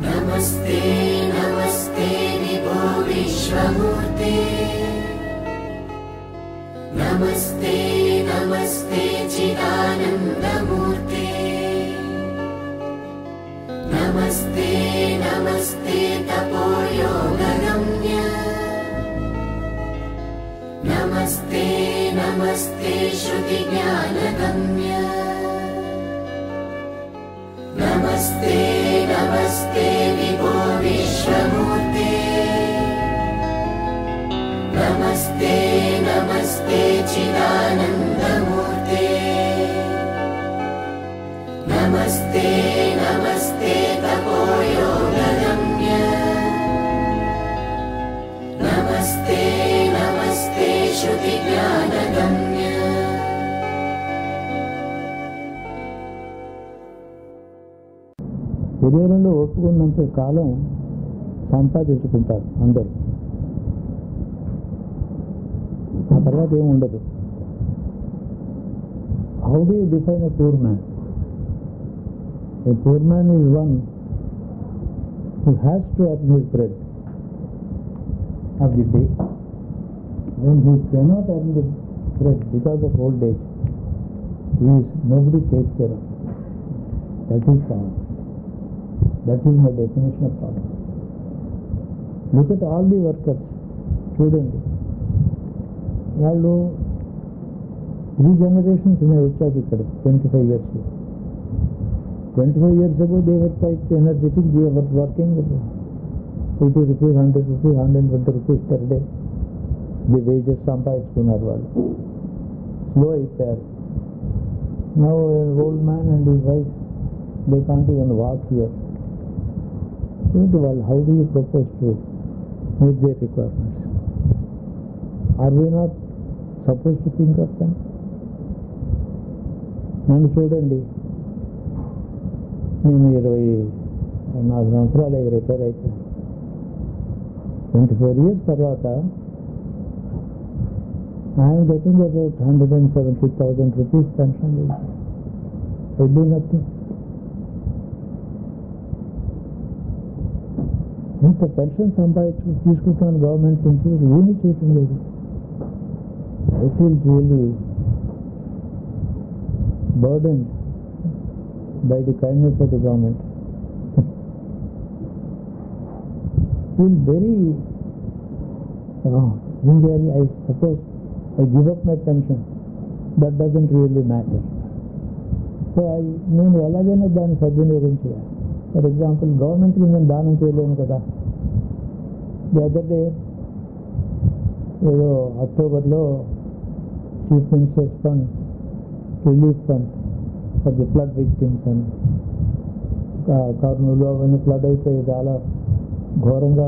नमस्ते नमस्ते विभो विश्वमूर्ते नमस्ते नमस्ते चिदानन्दमूर्ते नमस्ते नमस्ते तपोयोगगम्य नमस्ते नमस्ते श्रुतिज्ञानगम्य नमस्ते नमस्ते विभो विश्वमूर्ते नमस्ते नमस्ते चिदानन्दमूर्ते नमस्ते नमस्ते तपोयोगगम्य नमस्ते नमस्ते श्रुतिज्ञानगम्य శరీరంలో ఒప్పుకున్నంత కాలం సంపాదించుకుంటారు అందరూ. ఆ తర్వాత ఏమి ఉండదు. How do you define a poor man? A poor man is one who has to earn his bread of the day. When he cannot earn the bread because of old age, nobody takes care of. That is poverty. That is my definition of poverty. Look at all the workers. చూడండి, వాళ్ళు 3 generations వచ్చాక ఇక్కడ 25 years. 25 years ago they were quite energetic. They were working 80 rupees, 100 rupees, 120 rupees per day. The wages సంపాదించుకున్నారు వాళ్ళు. Slow అయిపోయారు. Now an old man and his wife, they can't even walk here. How do you propose to meet their requirements? Are we not supposed to think of them? నన్ను చూడండి, నేను 24 సంవత్సరాలు retire అయిపోయాను. 24 years తర్వాత I am getting about 170,000 rupees pension. I do nothing. ఇంత pension సంపాదించు తీసుకుంటాను government నుంచి, ఏమీ చేయటం లేదు. I feel really burden by the kindness of the government. Feel very India. I suppose I give up my pension. That doesn't really matter. So నేను ఎలాగైనా దాన్ని సద్వినియోగం చేయాలి. ఫర్ ఎగ్జాంపుల్, గవర్నమెంట్కి నేను దానం చేయలేను కదా. ది అదర్ డే ఏదో అక్టోబర్లో chief ministers fund, relief fund for the flood victims అని, కర్నూలు అవన్నీ ఫ్లడ్ అయిపోయి చాలా ఘోరంగా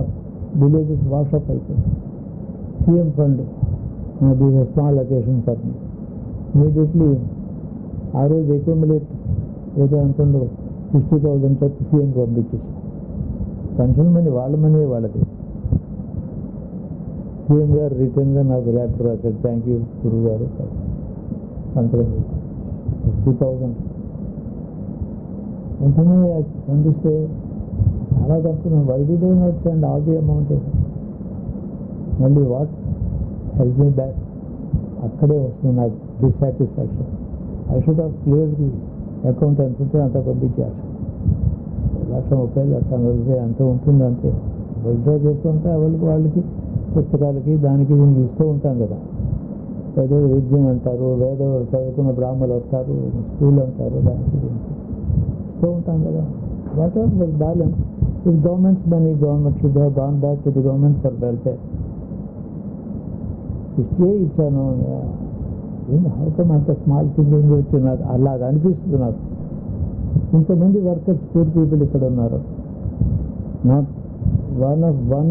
విలేజెస్ వాషప్ అయిపోయి, CM fund, this is a small occasion for me. Immediately ఆ రోజు అక్యుములేట్ ఏదో అంటుండో 60,000 చెప్పి సీఎం పంపించేసి, పెన్షన్ మనీ వాళ్ళ మనీ వాళ్ళది. సీఎం గారు రిటర్న్గా నాకు లెటర్ రాశాడు, థ్యాంక్ యూ గురువు గారు సంతకం 60,000. వెంటనే పంపిస్తే చాలా తక్కువ. Why did I not send all the amount? మళ్ళీ వాట్ హెల్ప్ మీ బ్యాక్? అక్కడే వస్తుంది నాకు dissatisfaction. I should have clear the account ఎంత ఉంటే అంత పంపించారు. 1,30,000, 1,40,000 అంత ఉంటుంది. అంతే విత్డ్రా చేస్తుంటే వాళ్ళకి పుస్తకాలకి దానికి దీనికి ఇస్తూ ఉంటాం కదా. ఏదో యజ్ఞం అంటారు, వేద చదువుకున్న బ్రాహ్మణులు వస్తారు, స్కూల్ అంటారు, దానికి దీనికి ఇస్తూ ఉంటాం కదా. What ever the balance is governments money. Government should have gone back to the government for welfare. ఇస్తే ఇచ్చాను. హౌకం అంత స్మాల్ థింకింగ్ వచ్చినారు అలాగ అనిపిస్తుంది నాకు. ఇంతమంది వర్కర్స్, పూర్ పీపుల్ ఇక్కడ ఉన్నారు. Not one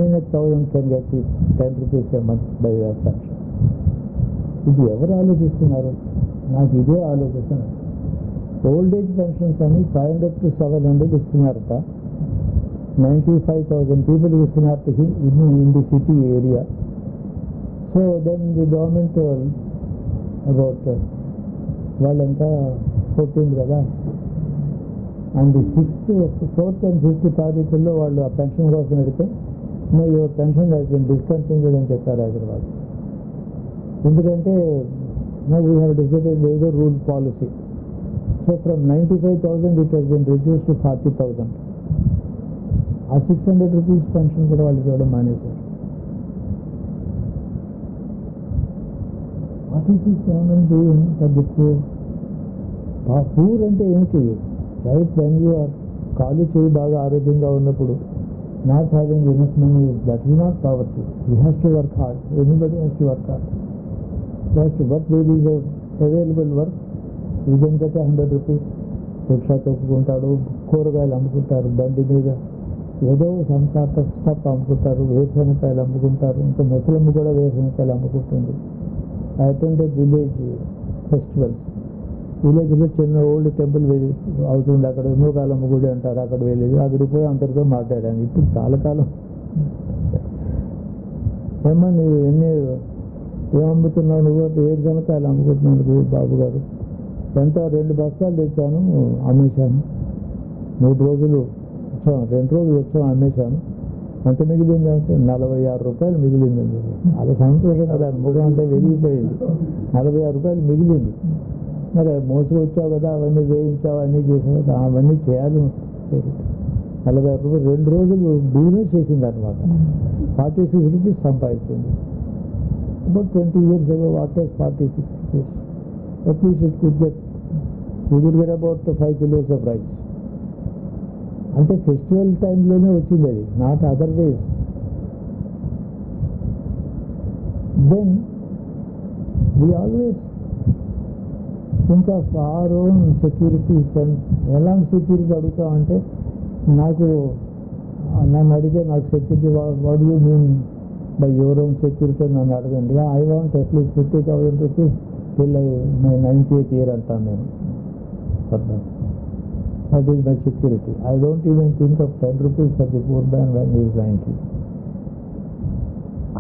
in 1,000 can get 10 rupees a month by your pension. ఇది ఎవరు ఆలోచిస్తున్నారు? నాకు ఇదే ఆలోచిస్తున్నారు. ఓల్డ్ ఏజ్ పెన్షన్స్ అని 500 to 700 ఇస్తున్నారట. 95,000 పీపుల్కి ఇస్తున్నారు in the city area. So then the government about వాళ్ళంతా కొట్టింది కదా, and the 4th and 5th తారీఖుల్లో వాళ్ళు ఆ పెన్షన్ కోసం పెడితే your pension has been discontinued అని చెప్పారు హైదరాబాద్. ఎందుకంటే వీ హ్యావ్ డిసైడెడ్ ఏదో rule policy. So from 95,000 it has been reduce to 40,000. ఆ 600 రూపీస్ పెన్షన్ కూడా వాళ్ళకి ఇవ్వడం మానేశారు. What is this government doing for the poor? Poor అంటే ఏమిటి? రైట్, వెన్ యూ ఆర్ ఖాళీ చేయి బాగా ఆరోగ్యంగా ఉన్నప్పుడు not having enough money, that is not poverty. He has to work hard. Anybody has to work hard. But there is available work. You can get 100 rupees. Rickshaw తొక్కుకుంటాడు, కూరగాయలు అమ్ముకుంటారు బండి మీద, ఏదో సంసార స్టఫ్ అమ్ముకుంటారు, వేరుశనకాయలు అమ్ముకుంటారు. ఇంకా ముసలమ్మ కూడా వేరుశనకాయలు అమ్ముకుంటుంది. I attended village festivals. విలేజ్లో చిన్న ఓల్డ్ టెంపుల్ అవుతుంది, అక్కడ నూకాలమ్మ గుడి అంటారు, అక్కడ వెళ్ళేది. అక్కడికి పోయి అందరితో మాట్లాడాను. ఇప్పుడు చాలా కాలం ఏమన్నా నువ్వు ఏం అమ్ముతున్నావు? నువ్వు అంటే వేరుశనకాయలు అమ్ముకుంటున్నాను బాబు గారు. ఎంత 2 బస్తాలు తెచ్చాను, అమ్మేశాను. 3 రోజులు వచ్చాను, 2 రోజులు వచ్చాను, అమ్మేశాను. ఎంత మిగిలింది అంటే 46 రూపాయలు మిగిలిందండి. చాలా సంతోషం కదా, ముఖం అంతా వెలిగిపోయింది. 46 రూపాయలు మిగిలింది. మరి మోసుకొచ్చావు కదా, అవన్నీ వేయించావు, అన్నీ చేసావు కదా, అవన్నీ చేయాలి. 46 రూపాయలు 2 రోజులు బిజినెస్ చేసింది అనమాట. 46 రూపీస్ సంపాదించింది. About 20 years ago, what was 46 rupees? At least it could get about 5 kilos of rice. అంటే ఫెస్టివల్ టైంలోనే వచ్చింది అది, not other days. Then we always think of our own securities. And ఎలాంటి సెక్యూరిటీ అడుగుతామంటే, నన్ను అడిగితే నాకు security what you mean by your own security నన్ను అడగండి. I want at least 50,000 rupees till my 98th year అంటాను నేను. That is my security. I don't even think of 10 rupees for the poor man when he is 90.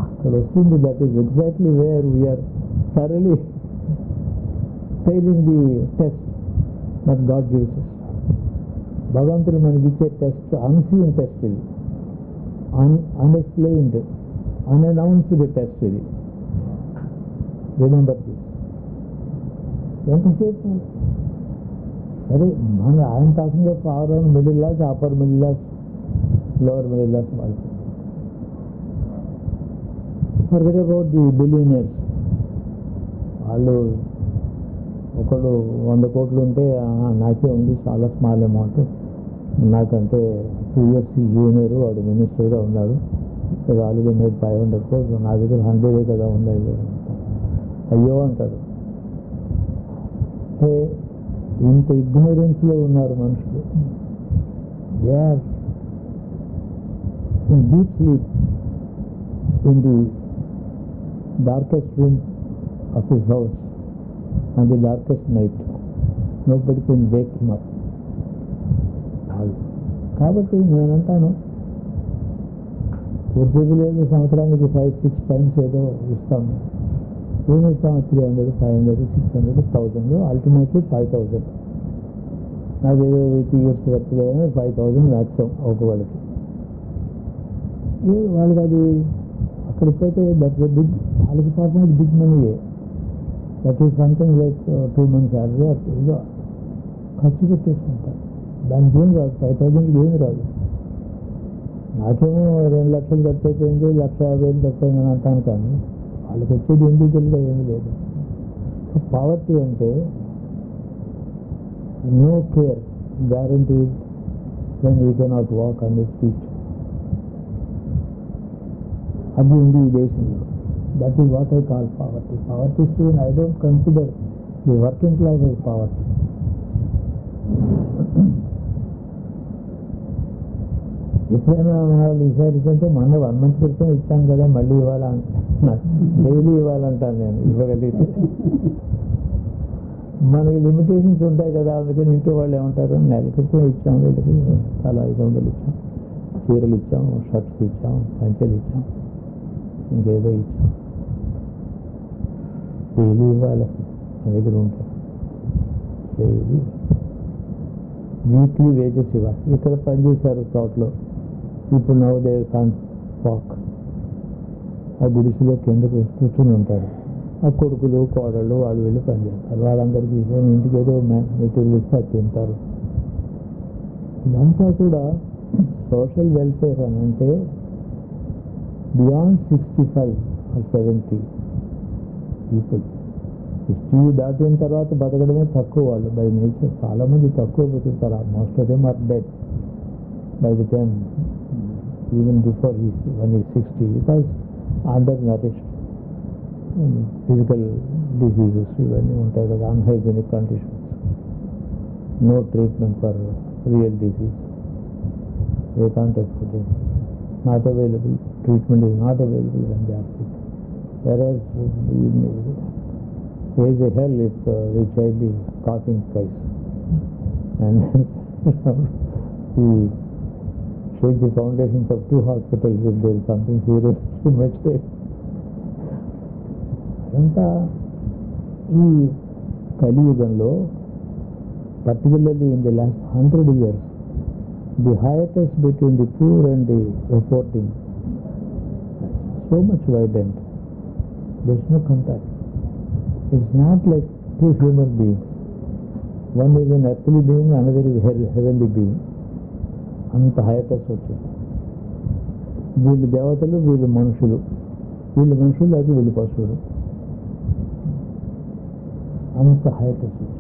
అక్కడ వస్తుంది. That is exactly where we are thoroughly failing the test that God gives us. భగవంతుడు మనకి ఇచ్చే test unseen test ఇది, unexplained, unannounced test ఇది. Remember this. ఎంతసేపు సరే మన ఆయన talking of our own middle class, upper middle class, lower middle class వాళ్ళు. Forget about the billionaires. వాళ్ళు ఒకడు 100 కోట్లు ఉంటే నాకే ఉంది, చాలా స్మాల్ అమౌంట్, నాకంటే 2 years జూనియర్, వాడు మినిస్టర్గా ఉన్నాడు, ఆల్రెడీ మేడ్ 500 crores, నా దగ్గర 100 కదా ఉన్నాయి, అయ్యో అంటాడు. అంటే ఇంత ఇగ్నోరెన్స్లో ఉన్నారు మనుషులు. They are in deep sleep in the darkest room of his house on the darkest night. Nobody can wake him up. కాబట్టి నేనంటాను, పూర్తి లేదు, సంవత్సరానికి 5-6 times ఏదో ఇస్తాము. ఏమి ఇస్తాము? 300, 500, 600, 1000, అల్టిమేట్లీ 5000. నాకు ఏదో 80 years వర్క్ లేదని 5000 మ్యాక్సిమం ఒక వాళ్ళకి. వాళ్ళకి అది అక్కడికి పోతే దట్ బిగ్, వాళ్ళకి పాపం బిగ్ మనీయే. That is something like 2 months salary ఏదో ఖర్చు పెట్టేసుకుంటారు. దానికి ఏం రాదు, 5000కి ఏమి రాదు. నాకేమో 2 లక్షలు ఖర్చు అయిపోయింది, 1,50,000 ఖర్చు అయిందని అంటాను, కానీ వాళ్ళకి వచ్చేది ఇండివిజువల్గా ఏమీ లేదు. పావర్టీ అంటే no care guaranteed when you cannot walk on this feet. అది ఉంది ఈ దేశంలో. That is what I call poverty. Poverty student I don't consider the working class as poverty. ఎప్పుడైనా మన వాళ్ళు ఈసారి అంటే మొన్న 1 month క్రితం ఇచ్చాను కదా, మళ్ళీ డైలీ ఇవ్వాలంటాను నేను. ఇవ్వగలిగితే మనకి లిమిటేషన్స్ ఉంటాయి కదా, అందుకని ఇంట్లో వాళ్ళు ఏమంటారు, నెల క్రితం ఇచ్చాం వీళ్ళకి చాలా 500 ఇచ్చాం, చీరలు ఇచ్చాం, షర్ట్స్ ఇచ్చాం, పంచెలు ఇచ్చాం, ఇంకేదో ఇచ్చాం. డైలీ ఇవ్వాలి, మన దగ్గర ఉంటాం డైలీ. వీక్లీ వేజెస్ ఇవ్వాలి. ఇక్కడ పనిచేశారు తోటలో, ఇప్పుడు నవ్ దే కాంట్ వాక్. ఆ గుడిసెలో కిందకు కూర్చుని ఉంటారు. ఆ కొడుకులు కోడళ్ళు వాళ్ళు వెళ్ళి పనిచేస్తారు. వాళ్ళందరికీ ఇంటికి ఏదో మెటీరియల్ ఇస్తే అది తింటారు. ఇదంతా కూడా సోషల్ వెల్ఫేర్ అని అంటే బియాండ్ 65 or 70 పీపుల్. 60 దాటిన తర్వాత బతకడమే తక్కువ. వాళ్ళు బై నేచర్ చాలామంది తక్కువ బతుకుతారు. Most of them are dead by the time even before when he's 60 because undernourished, physical diseases ఇవన్నీ ఉంటాయి కదా, unhygienic conditions, no treatment for real disease, they can't afford it, not available, treatment is not available when they are sick. Whereas there is a hell if the child is coughing twice and we shake the foundations of 2 hospitals if there is something serious too much there. అంతా ఈ కలియుగంలో particularly in the last 100 years the hiatus between the poor and the affording so much widened. There is no comparison. It's not like two human beings. One is an earthly being, another is a heavenly being. అంత hiatus వచ్చింది. వీళ్ళు దేవతలు, వీళ్ళు మనుషులు, వీళ్ళు మనుషులు అది వీళ్ళు పశువులు. అంత హైటస్ వచ్చింది.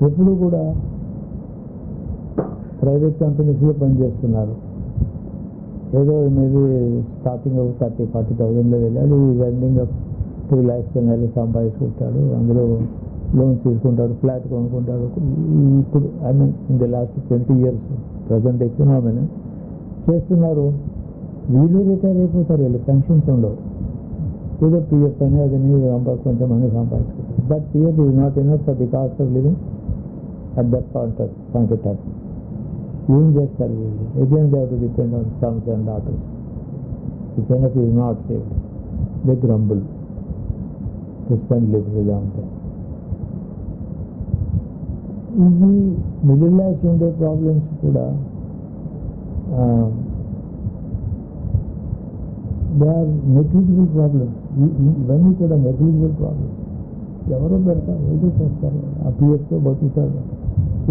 ఎప్పుడు కూడా ప్రైవేట్ కంపెనీస్లో పనిచేస్తున్నారు. ఏదో మేబీ స్టార్టింగ్ ఒక 30,000-40,000లో వెళ్ళాడు, ఈ ఎండింగ్ 2 lakhs నెల సంపాదించుకుంటాడు. అందులో లోన్స్ తీసుకుంటాడు, ఫ్లాట్ కొనుక్కుంటాడు. ఇప్పుడు I mean in the last 20 years present ఎకనామీని చేస్తున్నారు. వీళ్ళు రిటైర్ అయిపోతారు, వీళ్ళు పెన్షన్స్ ఉండవు. ఏదో పిఎఫ్ అని అదని కొంచెం మంది సంపాదించుకుంటారు. But PF is not enough for the cost of living at that point of time. ఏం చేస్తారు వీళ్ళు? Again they have to depend on sons and daughters. If enough is not saved they grumble to spend లిబరల్గా ఉంటాయి. ఇవి middle class ఉండే problems కూడా they are negligible problems. ఇవన్నీ కూడా నెగ్లిజిబుల్ ప్రాబ్లమ్స్. ఎవరో పెడతారు, ఏదో చేస్తారు, ఆ పిఎఫ్తో బతుకుతారు.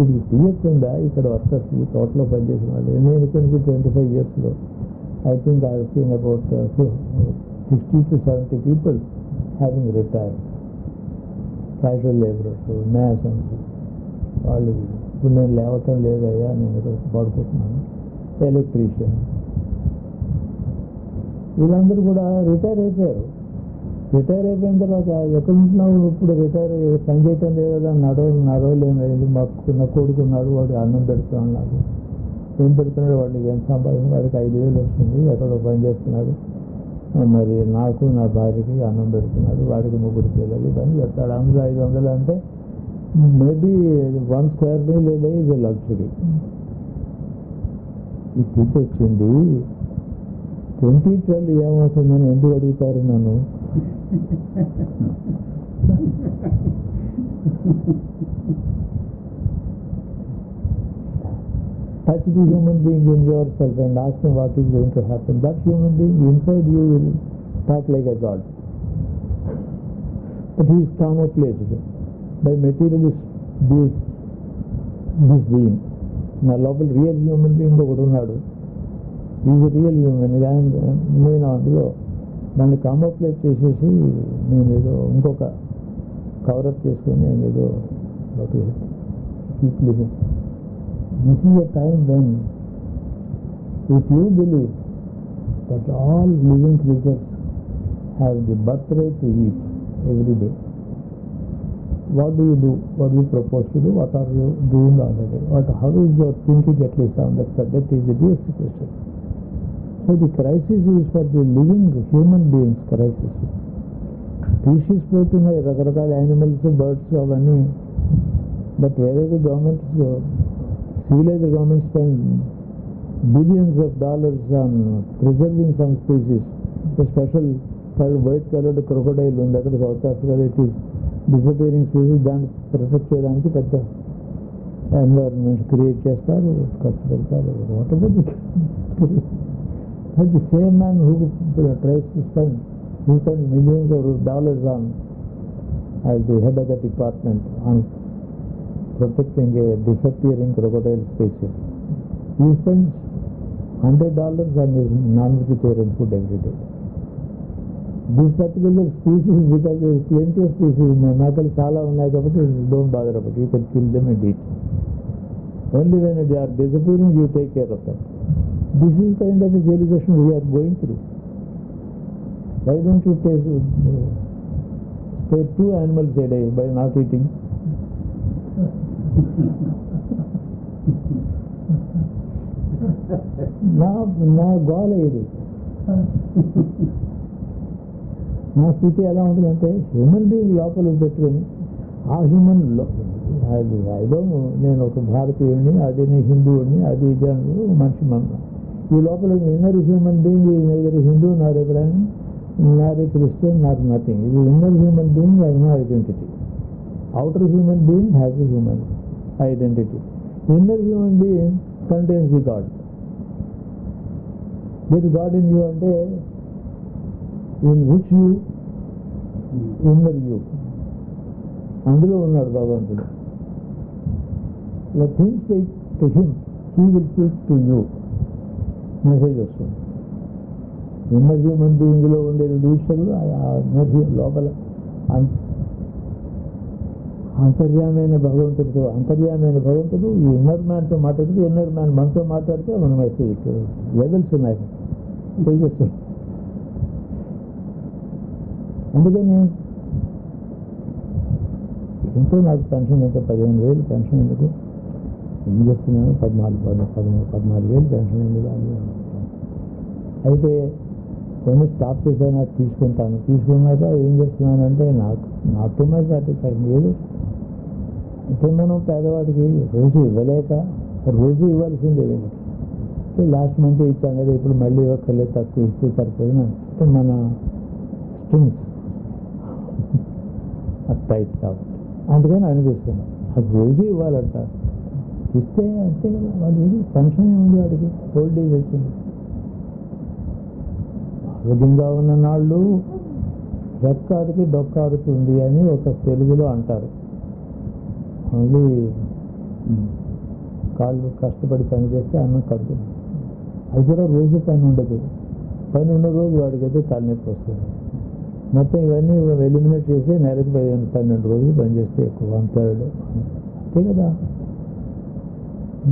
ఇది పిఎఫ్ ఉందా? ఇక్కడ వర్కర్స్ తోటలో పనిచేసిన వాళ్ళు నేను ఇక్కడ నుంచి 25 yearsలో I think I seen about 60 to 70 people having retired. Casual labourers, masons, వాళ్ళు. ఇప్పుడు నేను లేవటం లేదయ్యా, నేను ఇక్కడ పడుకుంటున్నాను. ఎలక్ట్రీషియన్, వీళ్ళందరూ కూడా రిటైర్ అయిపోయారు. రిటైర్ అయిపోయిన తర్వాత ఎక్కడ ఉంటున్నావు ఇప్పుడు? రిటైర్ పని చేయటం లేదు కదా, నడవలేము. మాకు నా కొడుకున్నాడు, వాడు అన్నం పెడుతున్నాడు. నాకు ఏం పెడుతున్నాడు? వాడికి ఎంత సంపాదన? వాడికి 5,000 వస్తుంది, ఎక్కడో పని చేస్తున్నాడు. మరి నాకు నా భార్యకి అన్నం పెడుతున్నాడు, వాడికి 3 పిల్లలు, ఇవన్నీ చెప్తాడు. అందులో 500 అంటే మేబీ 1 square meal ఇది లగ్జరీ. ఈ స్థితి వచ్చింది. 2012 ఏమవుతుందని ఎందుకు అడుగుతారు నన్ను? Touch the human being in yourself and ask him what is going to happen. That human being inside you will talk like a god. But he is camouflaged by materialist this being. నా లోపల real human being ఒకటి ఉన్నాడు. Is real human. నేను అందులో దాన్ని కామోఫ్లేజ్ చేసేసి నేను ఏదో ఇంకొక కవరప్ చేసుకొని నేను ఏదో keep living. This is a time when if you believe that all living creatures have the birth right to eat every day, what do you do? What do you propose to do? What are you doing already? How is your thinking at least on that subject is the basic question. So the crisis is for the living human beings crisis. Species పోతున్నాయి, రకరకాల animals, birds అవన్నీ. But వేరే governments, civilized governments spend billions of dollars on preserving some species. A special white colored crocodile ఉంది అక్కడ South ఆఫ్రికాలో. It is disappearing species. దాన్ని protect చేయడానికి పెద్ద ఎన్వైరన్మెంట్ క్రియేట్ చేస్తారు, ఖర్చు పెడతారు. Whatever the same man who tries to spend millions of dollars on as the head of the department on protecting a disappearing crocodile species. He spends $100 on his non-vegetarian food every day. This particular species, because there is plenty of species, మేకలు చాలా ఉన్నాయి కాబట్టి don't bother about it. You can kill them and eat. Only when they are disappearing, you take care of them. This is kind of a civilization we are going through. Why don't you spare 2 animals a day by not eating? నా గోల ఇది. నా స్థితి ఎలా ఉంటుందంటే human being లోపల పెట్టుకొని ఆ హ్యూమన్ అది ఏదో నేను ఒక భారతీయుడిని, అది నేను హిందువుడిని, అది ఇది అంటే మనిషి ఈ లోపల inner human being neither Hindu nor Ibrahim nor a Christian nor nothing. ఇది inner human being has no identity. outer human being has a human identity. Inner human being contains the God. There is God in you and in which you inner you. అందులో ఉన్నాడు భగవంతుడు. Let him speak to him, he will speak to you. Message వస్తుంది. Inner human being లో ఉండే ఈశ్వరుడు లోపల అంతర్యామైన భగవంతుడు ఈ ఇన్నర్ మ్యాన్తో మాట్లాడితే, ఇన్నర్ మ్యాన్ మనతో మాట్లాడితే మన మెసేజ్ లెవెల్స్ ఉన్నాయి, స్టేజెస్. అందుకని ఎంతో నాకు పెన్షన్ ఎంత 15,000 పెన్షన్ ఎందుకు ఏం చేస్తున్నాను, 14,000 పెన్షన్ ఎందుకు అని అనుకుంటాను. అయితే కొన్ని స్టాప్ చేశాను, అది తీసుకున్నాక ఏం చేస్తున్నానంటే నాకు నాట్ టు మై సాటిస్ఫాక్షన్. ఏదో అంటే మనం పేదవాడికి రోజు ఇవ్వాల్సిందే వీళ్ళకి. లాస్ట్ మంత్ ఇచ్చాను కదా, ఇప్పుడు మళ్ళీ ఇవ్వక్కర్లేదు, తక్కువ ఇస్తే సరిపోయినా అంటే మన స్ట్రింగ్స్ అది టైట్ కాబట్టి అందుకని అనిపిస్తున్నాం అది రోజు ఇవ్వాలంట. ఇస్తే అంతే కదా, వాడికి పెన్షన్ ఏముంది, వాడికి ఓల్డ్ ఏజ్ వచ్చింది. ఆరోగ్యంగా ఉన్న నాళ్ళు రెక్కాడికి డొక్కాడుతుంది అని ఒక తెలుగులో అంటారు. ఓన్లీ కాళ్ళు కష్టపడి పని చేస్తే అన్నం కడుతుంది. అది కూడా రోజు పని ఉండదు. పని ఉన్న రోజు వాడికి అయితే తలనొప్పి వస్తుంది. మొత్తం ఇవన్నీ ఎలిమినేట్ చేసి నెలకు 12 రోజులు పని చేస్తే ఎక్కువ 1/3 అంతే కదా.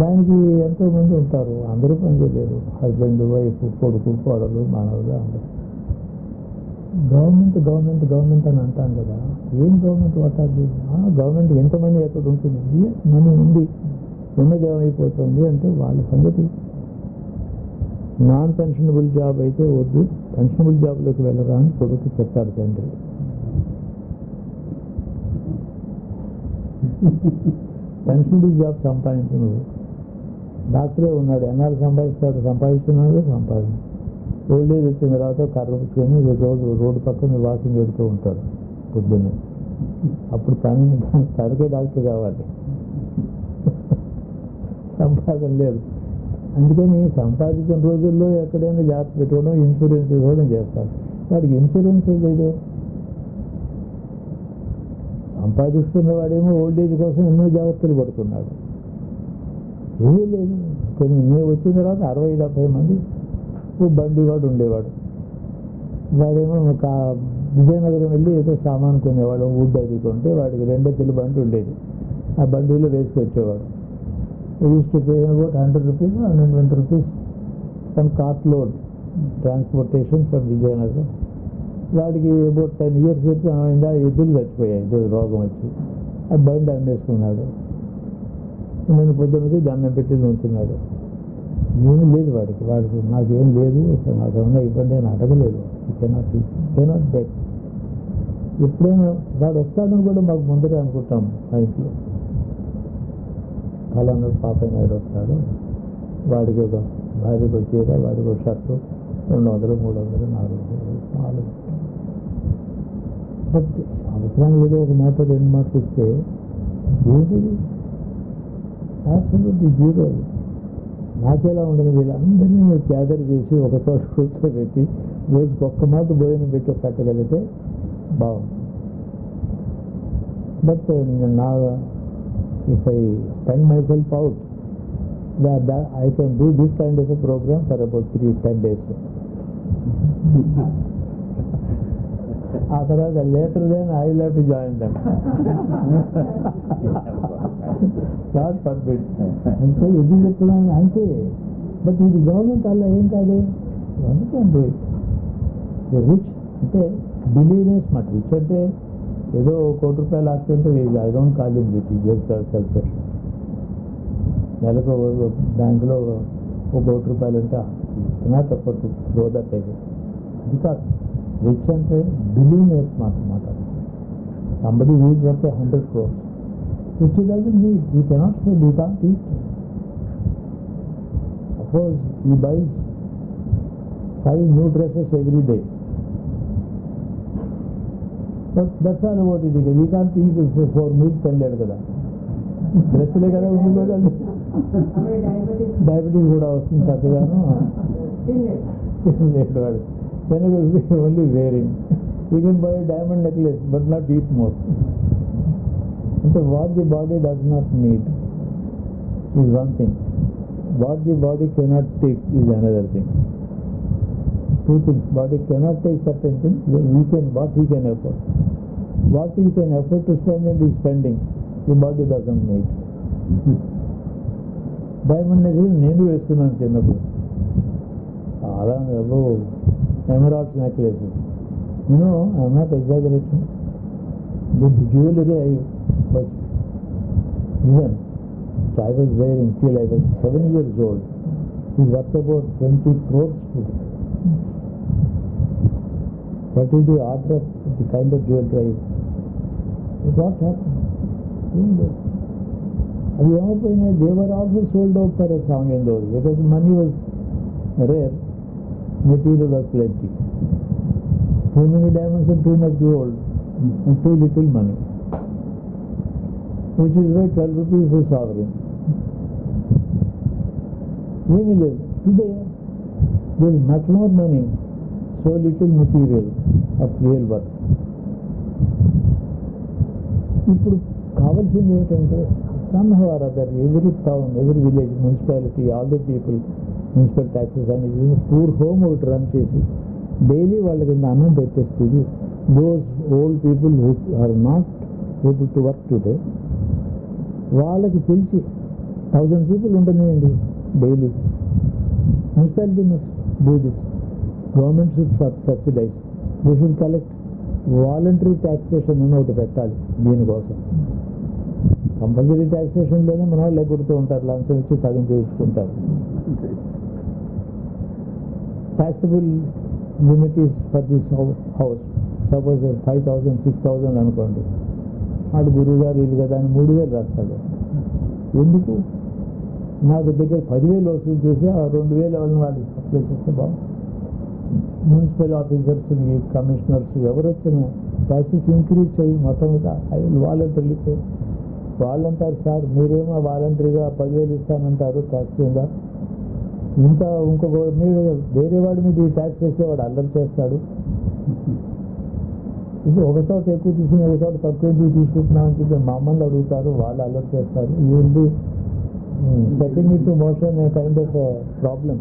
దానికి ఎంతోమంది ఉంటారు, అందరూ పని చేయలేరు. హస్బెండ్, వైఫ్, కొడుకు, కోడలు, మనవలు అందరూ. గవర్నమెంట్ అని అంటాం కదా, ఏం గవర్నమెంట్ పట్టాలి? గవర్నమెంట్ ఎంతమంది ఎక్కడ ఉంటుంది? మనీ ఉంది, ఉన్నది ఏమైపోతుంది అంటే వాళ్ళ సంగతి. నాన్ పెన్షనబుల్ జాబ్ అయితే వద్దు, పెన్షనబుల్ జాబ్లోకి వెళ్ళరా అని కొడుకు చెప్తాడు తండ్రి. పెన్షనబుల్ జాబ్ సంపాదించు, నువ్వు డాక్టరే ఉన్నాడు, ఎన్నాళ్ళు సంపాదిస్తున్నాడు. ఓల్డ్ ఏజ్ వచ్చిన తర్వాత కర్ర పుచ్చుకొని రోడ్డు పక్కన వాకింగ్ వెళ్తూ ఉంటాడు పొద్దున్నే. అప్పుడు తనకే డాక్టర్ కావాలి, సంపాదన లేదు. అందుకని సంపాదించిన రోజుల్లో ఎక్కడైనా జాగ్రత్త పెట్టుకోవడం, ఇన్సూరెన్స్ ఇవ్వడం చేస్తాడు. వాడికి ఇన్సూరెన్స్ లేదే. సంపాదిస్తున్న వాడేమో ఓల్డ్ ఏజ్ కోసం ఎన్నో జాగ్రత్తలు పడుతున్నాడు. ఏమీ లేదు. కొన్ని నేను వచ్చిన తర్వాత 60-70 మంది బండి వాడు ఉండేవాడు. వాడేమో విజయనగరం వెళ్ళి ఏదో సామాను కొనేవాడు, వుడ్ అది కొంటే వాడికి 2 ఎద్దుల బండి ఉండేది. ఆ బండిలో వేసుకొచ్చేవాడు. Use to pay about 100 rupees, 120 rupees some cart load transportation from Vizianagaram. వాడికి అబౌట్ 10 years అయిందా, ఎద్దులు చచ్చిపోయాయి, రోగం వచ్చి. ఆ బండి అమ్మేసుకున్నాడు. నేను పొద్దున్నది దండం పెట్టి ఉంచున్నాడు. ఏమీ లేదు వాడికి నాకేం లేదు, నాకేమన్నా ఇవ్వండి అని అడగలేదు. Cannot bet. ఎప్పుడైనా వాడు వస్తాడని కూడా మాకు ముందరే అనుకుంటాం. మా ఇంట్లో ఫలానా పాపయ్య నాయుడు వస్తాడు, వాడికి ఒక భార్యకు వచ్చేదా, వాడికి ఒక షర్టు 200, 300, 400. బట్ సంవత్సరానికి ఏదో ఒక మాట 2 మాటలు ఇస్తే ఏంటిది? Absolutely zero. నాకెలా ఉండదు, వీళ్ళందరినీ మీరు గ్యాదర్ చేసి ఒక చోట కూర్చోబెట్టి రోజుకి ఒక్క మాట భోజనం పెట్టి పెట్టగలిగితే బాగుంది. బట్ నా if I spend my self out, I can do this kind of a program for about 10 days. ఆ తర్వాత later then I will have to join them. God forbid. అంటే ఇది చెప్తున్నాను అంతే. బట్ ఇది గవర్నమెంట్ అలా ఏం కాదే, government can do it. The rich అంటే బిలియనర్స్ మాట. రిచ్ అంటే ఏదో ₹1 కోటి ఆస్తి అంటే I don't call him rich, just self. నెలకు బ్యాంకులో ₹1 కోటి అంటే not afford to go that type. అది కాదు, రిచ్ అంటే బిలియనర్స్ మాట. Somebody who is worth 100 crores, which he doesn't need. He cannot spend, he can't eat. Suppose he buys 5 new dresses every day. But that's all about it. He can't eat 4 meals తినలేడు కదా, డ్రెస్సులే కదా ఉండిపోగలడు. Diabetes కూడా వస్తుంది చక్కగాను, తినలేడు వాడు. Only wearing. You can buy diamond necklace but not eat more. అంటే what the body does not need is one thing, what the body cannot take is another thing. 2 things. Body cannot take certain things, what he can afford. What he can afford to spend and is spending, the body doesn't need. Diamond necklace నేను వేసుకున్నాను చిన్నప్పుడు, చాలా emeralds necklace. I'm not exaggerating. The jewellery I was given, which I was wearing till I was 7 years old, is worth about 20 crores today. What is the order of the kind of jewelry? What happened? అది ఏమైపోయినాయి? They were also sold out for a song in those, because money was rare, material was plenty. Too many diamonds and too much gold and too little money, which is why 12 rupees is sovereign. ఏమీ లేదు. Today there is much more money, so little material of real worth. ఇప్పుడు కావాల్సింది ఏమిటంటే, somehow or other, every town, every village, municipality, all the people, municipal taxes and poor home ఒకటి run చేసి daily వాళ్ళకి అన్నం పెట్టేస్తుంది. those old people who are not able to work today, వాళ్ళకి పిలిచి 1000 people ఉండనియండి daily. Municipality must do this. Government should subsidize. They should collect voluntary taxation అని ఒకటి పెట్టాలి దీనికోసం. కంపల్సరీ ట్యాక్సేషన్లోనే మన వాళ్ళు ఎగుడుతూ ఉంటారు, లంచం ఇచ్చి సగం చేసుకుంటారు. Taxable limit is for this house suppose 5,000, 6,000 అనుకోండి. ఆడు గురువుగారు ఇల్లు కదా అని 3,000 రాస్తాడు. ఎందుకు? నాకు దగ్గర 10,000 వసూలు చేసి ఆ 2,000 వాళ్ళని వాళ్ళు సప్లై చేస్తే బాగుంది. మున్సిపల్ ఆఫీసర్స్ని, కమిషనర్స్ ఎవరు వచ్చినా ట్యాక్సెస్ ఇంక్రీజ్ చేయి మొత్తం మీద. వాలంటీర్లు వాళ్ళు అంటారు, సార్ మీరేమో వాలంటరీగా 10,000 ఇస్తానంటారు, ట్యాక్స్ ఉందా? ఇంకా ఇంకొక మీరు వేరే వాడి మీద ఈ ట్యాక్స్ వేస్తే వాడు అల్లరి చేస్తాడు. ఇది ఒక చోట ఎక్కువ తీసుకుని ఒక చోట తక్కువ ఎందుకు తీసుకుంటున్నామని చెప్పి మమ్మల్ని అడుగుతారు, వాళ్ళు అల్లరి చేస్తారు. You will be setting it to motion A kind of problem.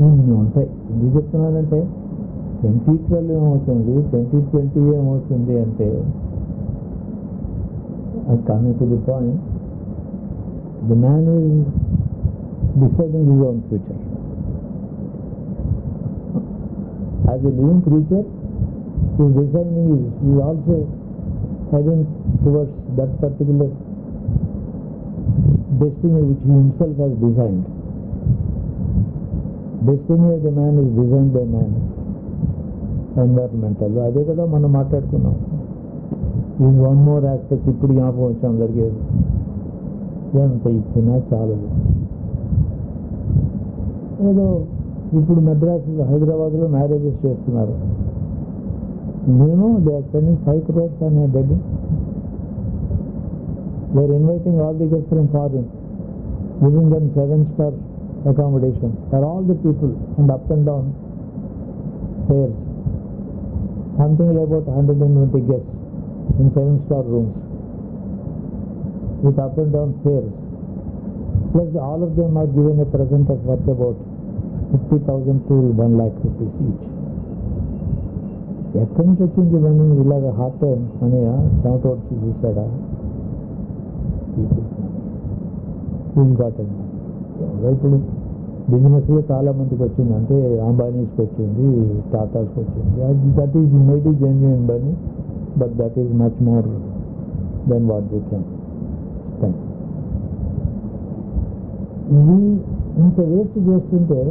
ఇన్ని ఉంటాయి. ఎందుకు చెప్తున్నానంటే 2012 ఏమవుతుంది, 2020 ఏమవుతుంది అంటే, coming to the point, the man is deciding his own future. As a living creature, he is deciding, he is also heading towards that particular destiny which he himself has designed. Destiny of the man is designed by man. Environmental అదే కదా మనం మాట్లాడుకున్నాం. ఇది one more aspect ఇప్పుడు జ్ఞాపకం వచ్చి అందరికీ. ఎంత ఇచ్చినా చాలదు. ఏదో ఇప్పుడు మద్రాసు, హైదరాబాద్లో మ్యారేజెస్ చేస్తున్నారు. దే ఆర్ స్పెండింగ్ 5 crores అనే bed. They are inviting all the guests from foreign, giving them 7-star accommodation for all the people and up and down fares. Something like about 120 guests in 7-star rooms with up and down fares. Plus all of them are given a present of worth about 50,000 to 1 lakh rupees each. ఎక్కడి నుంచి వచ్చింది ఇవన్నీ? ఇలాగ heart మనీయా, చెమట వచ్చి చూసాడా? Important. ఇప్పుడు బిజినెస్లో చాలా మందికి వచ్చింది, అంటే అంబానీస్కి వచ్చింది, టాటాస్కి వచ్చింది. That is maybe genuine money, but that is much more than what they can spend. ఇవి ఇంత వేస్ట్ చేస్తుంటే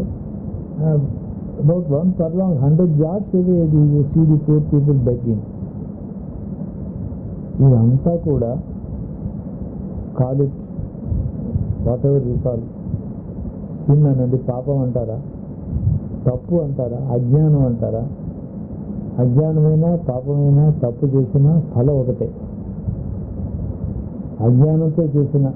about one furlong, 100 yards away, you see the poor people begging. ఇదంతా కూడా call it whatever you call, sin అనండి, పాపం అంటారా, తప్పు అంటారా, అజ్ఞానం అంటారా? అజ్ఞానమైనా పాపమైనా తప్పు చేసినా ఫలం ఒకటే. అజ్ఞానంతో చేసిన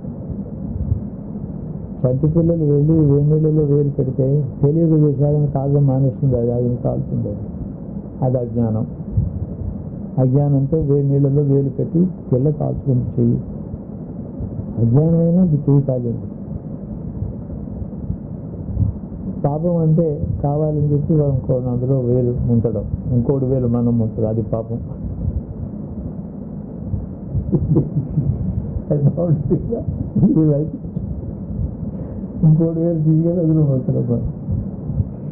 చంటి పిల్లలు వెళ్ళి వేడి నీళ్ళలో వేలు పెడితే తెలియక చేశారని కాలం మానేస్తుంది, అది కాలుతుంది, అది అజ్ఞానం. అజ్ఞానంతో వేడి నీళ్ళలో వేలు పెట్టి పిల్ల కాల్చుకుని చెయ్యి, అజ్ఞానమైనా అది చెయ్యి కాలేదు. పాపం అంటే కావాలని చెప్పి ఇంకోటి అందులో వేలు ముంచడం, ఇంకోటి వేలు మనం ముంచడం, అది పాపం. ఇంకోటి వేలు తీసుకెళ్ళి అందులో ముంచడం,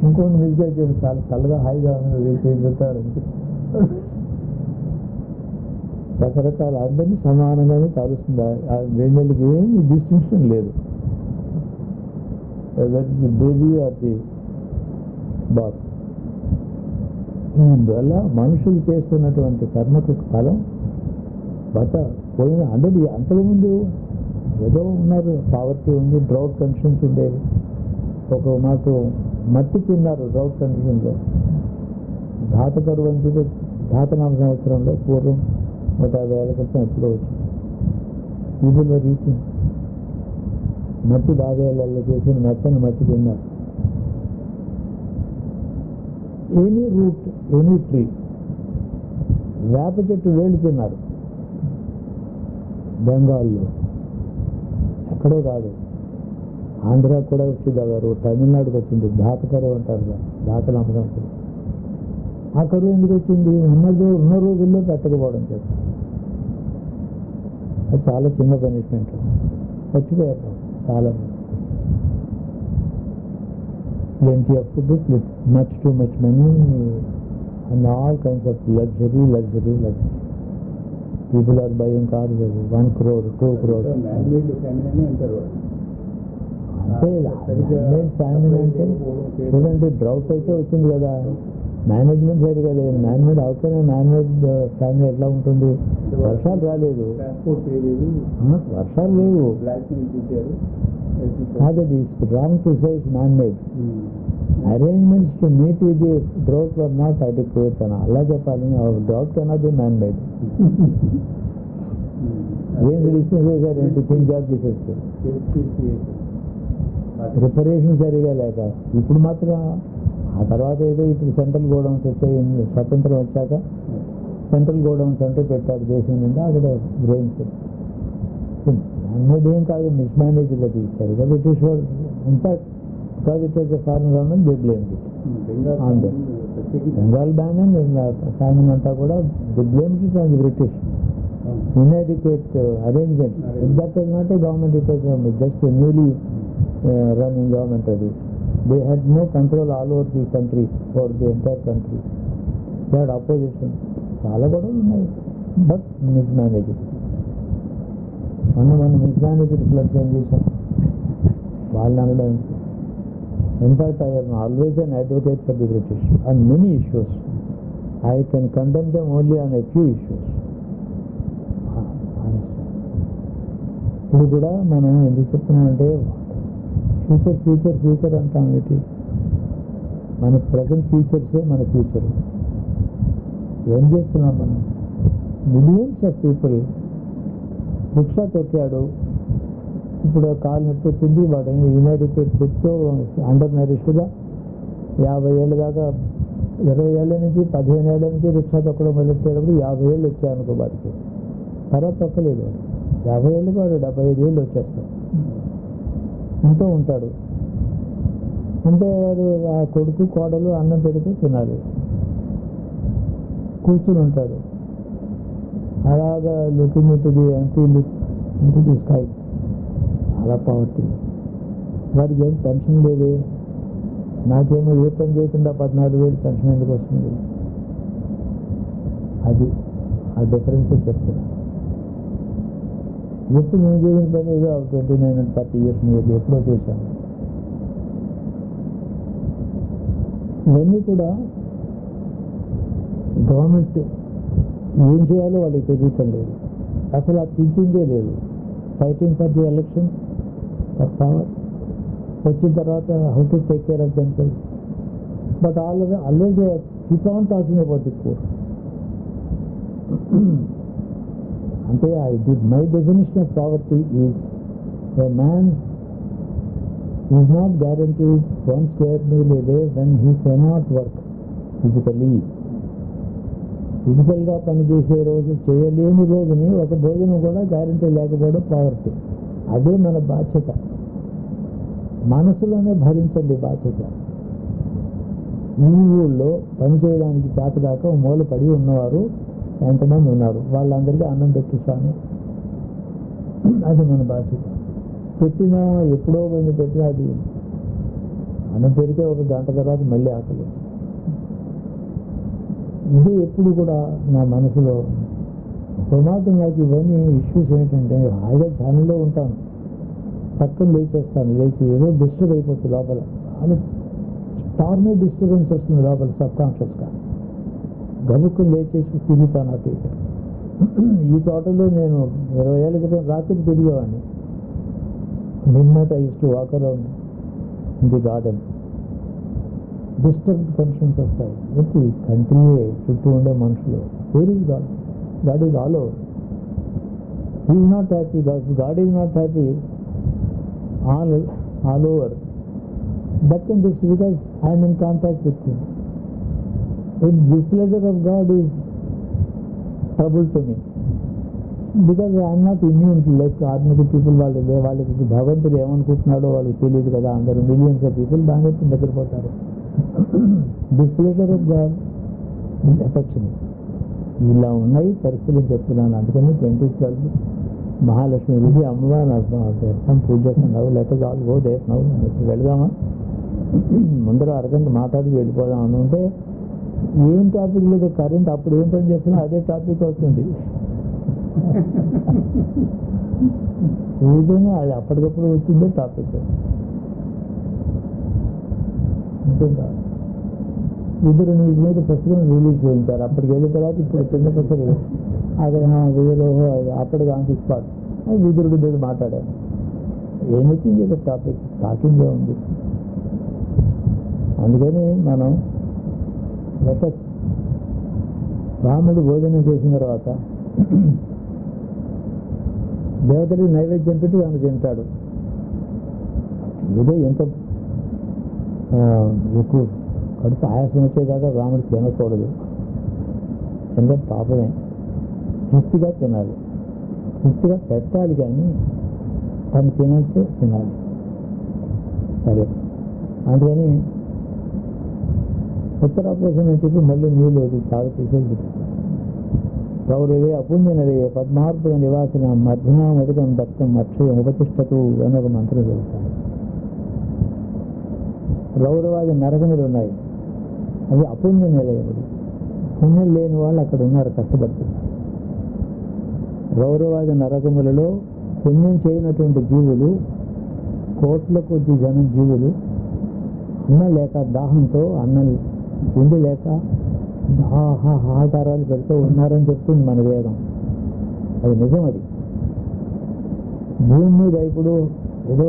ఇంకోటి మిగతా చాలా చల్లగా హాయిగా వేసి పెడతారంటే రకరకాల అందరినీ సమానంగానే కాలుస్తుంది. ఆ వేణులకి ఏమి డిస్టింక్షన్ లేదు, దేవి ఆర్ ది బాస్. ఇందువల్ల మనుషులు చేస్తున్నటువంటి కర్మకు ఫలం బట్ పోయిన 100 అంతకుముందు ఏదో ఉన్నారు, పావర్టీ ఉంది, డ్రౌట్ కండిషన్స్ ఉండేవి. ఒక మాకు మట్టి తిన్నారు డ్రౌట్ కండిషన్లో. ధాత కరువు అని చెప్పి ధాతనామ సంవత్సరంలో పూర్వం 150 ఏళ్ళ క్రితం ఎప్పుడో వచ్చింది. వీధుల్లో రీచింగ్ మట్టి బాగాయలలో చేసిన మెత్తని మట్టి తిన్నారు. ఎనీ రూట్, ఎనీ ట్రీ, వేప చెట్టు వేళ్ళు తిన్నారు బెంగాల్లో, ఎక్కడో కాదు, ఆంధ్ర కూడా వచ్చింది ఆ కరువు, తమిళనాడుకి వచ్చింది, ధాత కరువు అంటారు, ధాతలు అమ్మకం. ఆ కరువు ఎందుకు వచ్చింది? ఉన్న రోజుల్లో పెట్టకపోవడం చేసి. అది చాలా చిన్న పనిష్మెంట్, చచ్చిపోయారు చాలా. plenty of food, much too much money, and all kinds of luxury. People are buying cars, 1 crore, 2 crore. అంటే మ్యాన్మేడ్ ఫ్యామిలీ అంటే చూడండి, డ్రౌట్ అయితే వచ్చింది కదా, మేనేజ్మెంట్ సరిగా లేదు. మ్యాన్మేడ్ అవుతానే మ్యాన్మేడ్ ఫ్యామిలీ ఎట్లా ఉంటుంది? వర్షాలు రాలేదు, వర్షాలు లేవు, కాదది wrong to say it's man-made. Arrangements to meet with the drought were not adequate అని అలా చెప్పాలి. Drought cannot be man-made. ఏం డిస్కస్ చేశారంటే కింగ్ జార్జ్ ఫస్ట్ ప్రిపరేషన్ సరిగా లేక, ఇప్పుడు మాత్రం ఆ తర్వాత ఏదో ఇప్పుడు సెంట్రల్ గోడౌన్స్ వచ్చాయి, స్వతంత్రం వచ్చాక సెంట్రల్ గోడౌన్స్ అంటే పెట్టారు దేశం నిండా, అక్కడ గ్రెయిన్స్. మ్యాన్మేడ్ ఏం కాదు, మిస్మేనేజ్డ్, అది సరిగా బ్రిటిష్ వాళ్ళు. In fact because it was the foreign government they blamed it on them. Bengal family అంతా కూడా they blamed it on the British. inadequate arrangements. That was not a government, it was just a newly running government. They had no control all over the country, for the entire country. They had opposition. చాలా కూడా ఉన్నాయి, but మిస్మేనేజ్డ్. మనం మిస్మేనేజ్డ్ floods ఏం చేసాం వాళ్ళు అనడానికి. In fact I am always an advocate for the British on many issues. I can condemn them only on a few issues. ఇప్పుడు కూడా మనం ఎందుకు చెప్తున్నామంటే ఫ్యూచర్ అంటాం. ఏంటి మన ప్రజెంట్ ఫ్యూచర్సే మన ఫ్యూచర్. ఏం చేస్తున్నాం మనం? మిలియన్స్ ఆఫ్ పీపుల్ రిక్షా తొక్కాడు, ఇప్పుడు కాలు నొప్పి వచ్చింది, వాడు యునైటెడ్ ఫుడ్తో అండర్ నరిష్డ్గా 50 ఏళ్ళ దాకా 20 ఏళ్ళ నుంచి 15 ఏళ్ళ నుంచి రిక్షా తొక్కడం మొదలెట్టేటప్పుడు 50 ఏళ్ళు వచ్చాయనుకో వాడికి. తర్వాత తొక్కలేదు వాడు. 50 ఏళ్ళకి వాడు 75 ఏళ్ళు వచ్చేస్తాడు. ఉంటూ ఉంటాడు. అంటే వాడు ఆ కొడుకు కోడలు అన్నం పెడితే తినాలి, కూర్చుని ఉంటాడు అలాగా. Looking into the empty look into the sky. చాలా పావర్టీ. వాడికి ఏం పెన్షన్ లేదే, నాకేమో ఏ పని చేయకుండా 14,000 పెన్షన్ ఎందుకు వస్తుంది? అది ఆ డిఫరెన్స్ చెప్తున్నా. ఎప్పుడు నేను చేసిన పని ఏదో 29 and 30 years నేను ఎప్పుడో చేశాను. ఇవన్నీ కూడా గవర్నమెంట్ ఏం చేయాలో వాళ్ళకి తెలియటం లేదు. అసలు ఆ థింకింగే లేదు. Fighting for the elections, for power, వచ్చిన తర్వాత how to take care of themselves. But always keep on talking about the poor. అంటే my definition of poverty is a man is not guaranteed 1 square meal a day when he cannot work physically. ఫిజికల్గా పనిచేసే రోజు, చేయలేని రోజుని ఒక భోజనం కూడా guarantee లేకపోవడం పావర్టీ. అదే మన బాధ్యత. మనసులోనే భరించండి బాధ్యత. ఈ ఊళ్ళో పనిచేయడానికి చేతగాక మూల పడి ఉన్నవారు ఎంతమంది ఉన్నారు, వాళ్ళందరికీ అన్నం పెట్టు స్వామి. అది మన బాధ్యత. పెట్టినా ఎప్పుడో కొంచెం పెట్టినా అది అన్నం పెడితే 1 గంట తర్వాత మళ్ళీ ఆకలి. ఇది ఎప్పుడు కూడా నా మనసులో ప్రమాదం. నాకు ఇవన్నీ ఇష్యూస్ ఏంటంటే హాయిగా ఛానల్లో ఉంటాను, పక్కన లేచేస్తాను, లేచి ఏదో డిస్టర్బ్ అయిపోతుంది లోపల. చాలా స్టార్మే డిస్టర్బెన్స్ వస్తుంది లోపల సబ్కాన్షియస్గా. గబుక్కుని లేచేసి తిరుగుతాను అటు ఇటు. ఈ తోటలో నేను 20 ఏళ్ళ క్రితం రాత్రి తిరిగేవాడిని. midnight I used to walk around in the garden. Disturbed conscience వస్తాయి. ప్రతి కంట్రీయే చుట్టూ ఉండే మనుషులు. Where is God? God is all over. He is not happy. God is not happy all over. That can this because I'm in contact with him. It displeasure of God is trouble to me because I'm not immune to like ordinary people. వాళ్ళకి భగవంతుడు ఏమనుకుంటున్నాడో వాళ్ళకి తెలియదు కదా. అందరూ millions of people దాని నిద్రపోతారు. Displeasure of God affection. ఇలా ఉన్నాయి పరిస్థితులు చెప్తున్నాను. అందుకని 2012 మహాలక్ష్మి గుడి అమ్మవారు వ్యర్థం పూజ చేస్తున్నావు. లెటర్ ఆల్ గో దేర్ నవ్వు వెళదామా, ముందర అరగంట మాట్లాడి వెళ్ళిపోదాం అనుకుంటే ఏం టాపిక్ లేదు. కరెంట్ అప్పుడు ఏం పని చేస్తున్నా అదే టాపిక్ అవుతుంది. ఏదైనా అది అప్పటికప్పుడు వచ్చిందే టాపిక్. ఇద్దరు నీ మీద పుస్తకం రిలీజ్ చేయించారు. అప్పటికి వెళ్ళిన తర్వాత ఇప్పుడు చిన్న పుస్తకం అక్కడ వీధిలో అప్పటికి ఆన్ ది స్పాట్ విదురుడి మీద మాట్లాడాను. ఎనీథింగ్ ఇది టాపిక్, టాకింగే ఉంది. అందుకని మనం లెటస్ రాముడు భోజనం చేసిన తర్వాత దేవతలకు నైవేద్యం పెట్టి దాన్ని తింటాడు. ఏదో ఎంత ఎక్కువ కడుపు ఆయాసం వచ్చేదాకా రాముడు తినకూడదు. తినడం పాపమే. తృప్తిగా తినాలి, తృప్తిగా పెట్టాలి, కానీ తను తినస్తే తినాలి. సరే, అందుకని ఉత్తరాపోషణ అని చెప్పి మళ్ళీ నీళ్ళు అది తాగు తీసేది. గౌరవే అపుణ్యనవే పద్మార్పుల నివాసిన మధ్యనామధికం దత్తం అక్షయం ఉపతిష్టతు అని ఒక మంత్రం చదువుతాను. రౌరవాది నరకములు ఉన్నాయి, అవి అపుణ్య నిలయములు. పుణ్యం లేని వాళ్ళు అక్కడ ఉన్నారు, కష్టపడుతున్నారు. రౌరవాది నరకములలో పుణ్యం చేయనటువంటి జీవులు, కోట్ల కొద్ది జనం జీవులు అన్నం లేక దాహంతో అన్నం తిండి లేక ఆహాకారాలు పెడుతూ ఉన్నారని చెప్తుంది మన వేదం. అది నిజం. అది భూమి మీద ఇప్పుడు ఏదో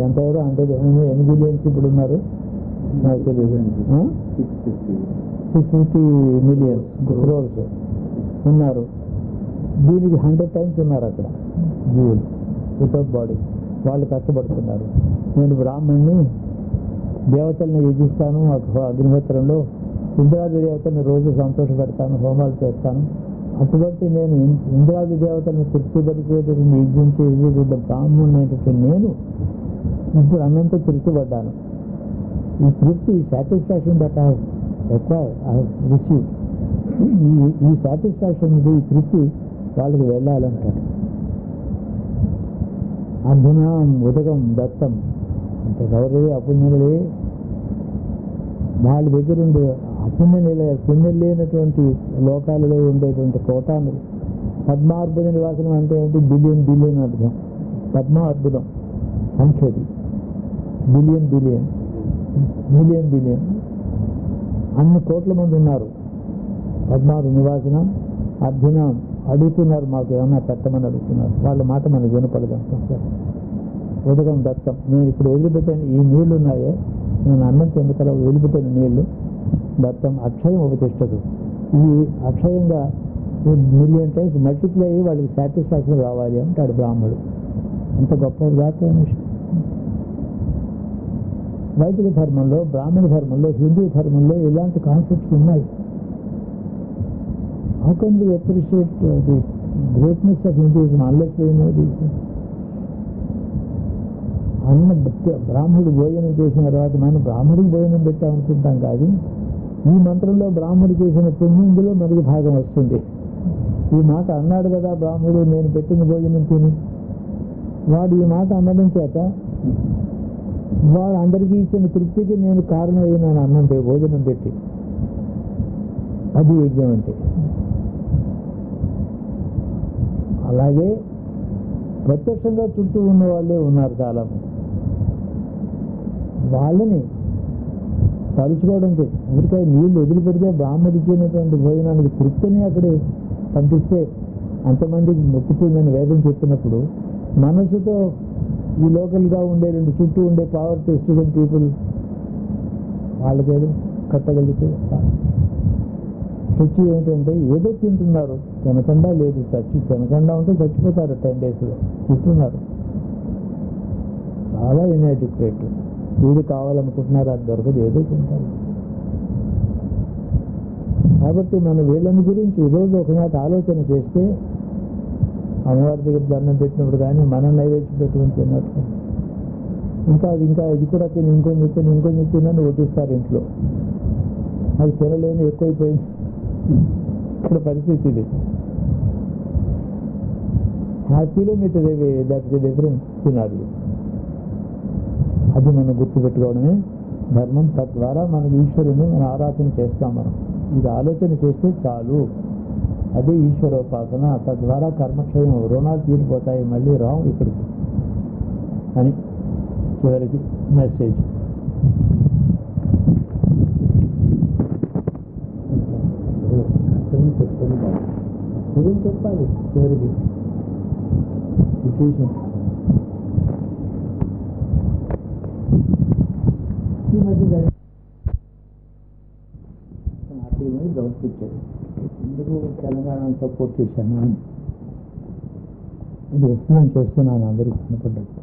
ఎంత ఎవరో అంటే ఎన్ని బిలియన్స్ ఇప్పుడు ఉన్నారు నాకు తెలియదు. 650 మిలియన్స్ క్రోర్స్ ఉన్నారు. దీనికి 100 times ఉన్నారు అక్కడ జీవులు వితౌట్ బాడీ. వాళ్ళు కష్టపడుతున్నారు. నేను బ్రాహ్మణ్ణి, దేవతల్ని యజిస్తాను, అగ్నిహోత్రంలో ఇంద్రాది దేవతల్ని రోజు సంతోష పెడతాను, హోమాలు చేస్తాను. అటువంటి నేను ఇంద్రాది దేవతలను తృప్తిపరిచేటువంటి యజ్ఞం చేసేటువంటి బ్రాహ్మణుడైనటువంటి నేను ఇప్పుడు అన్నంత తృప్తి పడ్డాను. ఈ తృప్తి, సాటిస్ఫాక్షన్ దట్ ఐ రిసీవ్, ఈ సాటిస్ఫాక్షన్ ఉంది, ఈ తృప్తి వాళ్ళకి వెళ్ళాలంటాడు. అర్జునం ఉదకం దత్తం అంటే ఎవరి అపుణ్యులే వాళ్ళ దగ్గర ఉండే పుణ్యం లేనటువంటి లోకాలలో ఉండేటువంటి కోటాను. పద్మార్బుద నివాసనం అంటే ఏంటి? బిలియన్ అర్థం. పద్మ అర్బుదం సంఖ్యది, బిలియన్ అన్ని కోట్ల మంది ఉన్నారు. పద్మారు నివాసనం అర్జునం అడుగుతున్నారు, మాకు ఏమన్నా పెట్టమని అడుగుతున్నారు. వాళ్ళ మాట మనకు వినపడదు. ఉదకం దత్తం, నేను ఇప్పుడు వదిలిపెట్టాను ఈ నీళ్లు ఉన్నాయే, నేను అన్నం తిన్న వదిలిపెట్టిన నీళ్లు దత్తం అక్షయం ఉపతిష్టదు. ఇవి అక్షయంగా 1,000,000 times మల్టిప్లై అయ్యి వాళ్ళకి సాటిస్ఫాక్షన్ రావాలి అంటాడు బ్రాహ్మణుడు. అంత గొప్ప జాతీయ విషయం. వైదిక ధర్మంలో, బ్రాహ్మణ ధర్మంలో, హిందూ ధర్మంలో ఇలాంటి కాన్సెప్ట్స్ ఉన్నాయి. How can we appreciate the greatness of Hinduism unless we know this? బ్రాహ్మణుడు భోజనం చేసిన తర్వాత మనం బ్రాహ్మడికి భోజనం పెట్టామనుకుంటాం కాదు. ఈ మంత్రంలో బ్రాహ్మణుడు చేసిన పుణ్యంలో మనకి భాగం వస్తుంది. ఈ మాట అన్నాడు కదా బ్రాహ్మణుడు, నేను పెట్టిన భోజనం తిని. వాడు ఈ మాట అనడం చేత వాడు అందరికీ ఇచ్చిన తృప్తికి నేను కారణమైన అన్నం భోజనం పెట్టి, అది యజ్ఞం అంటే. అలాగే ప్రత్యక్షంగా చుట్టూ ఉన్న వాళ్ళే ఉన్నారు చాలామంది. వాళ్ళని తలుచుకోవడం ఎవరికై నీళ్లు వదిలిపెడితే బ్రాహ్మణుడు ఇచ్చినటువంటి భోజనానికి తృప్తిని అక్కడ పంపిస్తే అంతమందికి మొక్కుతుందని వేదం చెప్పినప్పుడు మనసుతో ఈ లోకల్గా ఉండేటువంటి చుట్టూ ఉండే పావర్టీ స్టూడెంట్ పీపుల్ వాళ్ళకేదో కట్టగలిగితే రుచి ఏంటంటే ఏదో తింటున్నారు, తినకుండా లేదు. తినకుండా ఉంటే చచ్చిపోతారు 10 daysలో. తింటున్నారు, చాలా ఇన్యాడిక్వేట్. ఏది కావాలనుకుంటున్నారు అది దొరకదు, ఏదో తింటారు. కాబట్టి మనం వీళ్ళని గురించి ఈరోజు ఒకనాటి ఆలోచన చేస్తే అమ్మవారి దగ్గర దండం పెట్టినప్పుడు కానీ మనం నైవేద్యం పెట్టుకుని తిన్నట్టు ఇంకా ఇది కూడా తిని ఇంకొని తినని ఒట్టిస్తారు ఇంట్లో. అది తినలేని ఎక్కువైపోయింది. ఇక్కడ పరిస్థితి ఇది. Kilometre away, that the difference తినాలి. అది మనం గుర్తుపెట్టుకోవడమే ధర్మం. తద్వారా మనకి ఈశ్వరుని మనం ఆరాధన చేస్తాం. మనం ఇది ఆలోచన చేస్తే చాలు, అదే ఈశ్వరోపాసన. తద్వారా కర్మక్షయం, రుణాలు తీరిపోతాయి, మళ్ళీ రావు ఇక్కడికి అని చివరికి మెసేజ్. చెప్పాలి చివరికి సిచ్యువేషన్. ఈ మధ్య ఆర్టికల్ మీద డౌట్స్ ఇచ్చారు. ఎందుకు తెలంగాణను సపోర్ట్ చేశాను అని ఇది ఎక్స్ప్లెయిన్ చేస్తున్నాను అందరికీ కనపడ్డట్టు.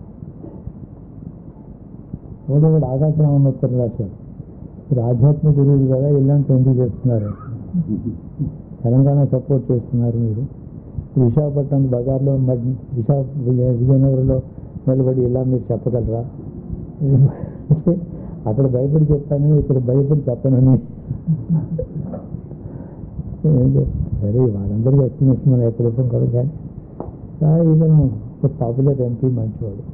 ఒకటి ఆకాశరామోత్తరం రాశారు, మీరు ఆధ్యాత్మిక గురువులు కదా, ఇలాంటి ఎందుకు చేస్తున్నారు? తెలంగాణ సపోర్ట్ చేస్తున్నారు మీరు. విశాఖపట్నం బజార్లో విజయనగరంలో నిలబడి ఇలా మీరు చెప్పగలరా? అక్కడ భయపడి చెప్తాను, ఇక్కడ భయపడి చెప్పనని. సరే వాళ్ళందరికీ ఎస్టిమేషన్ మనం ఎక్కడ ఇవ్వం కదా. కానీ ఈయన ఒక పాపులర్ ఎంపీ, మంచివాడు.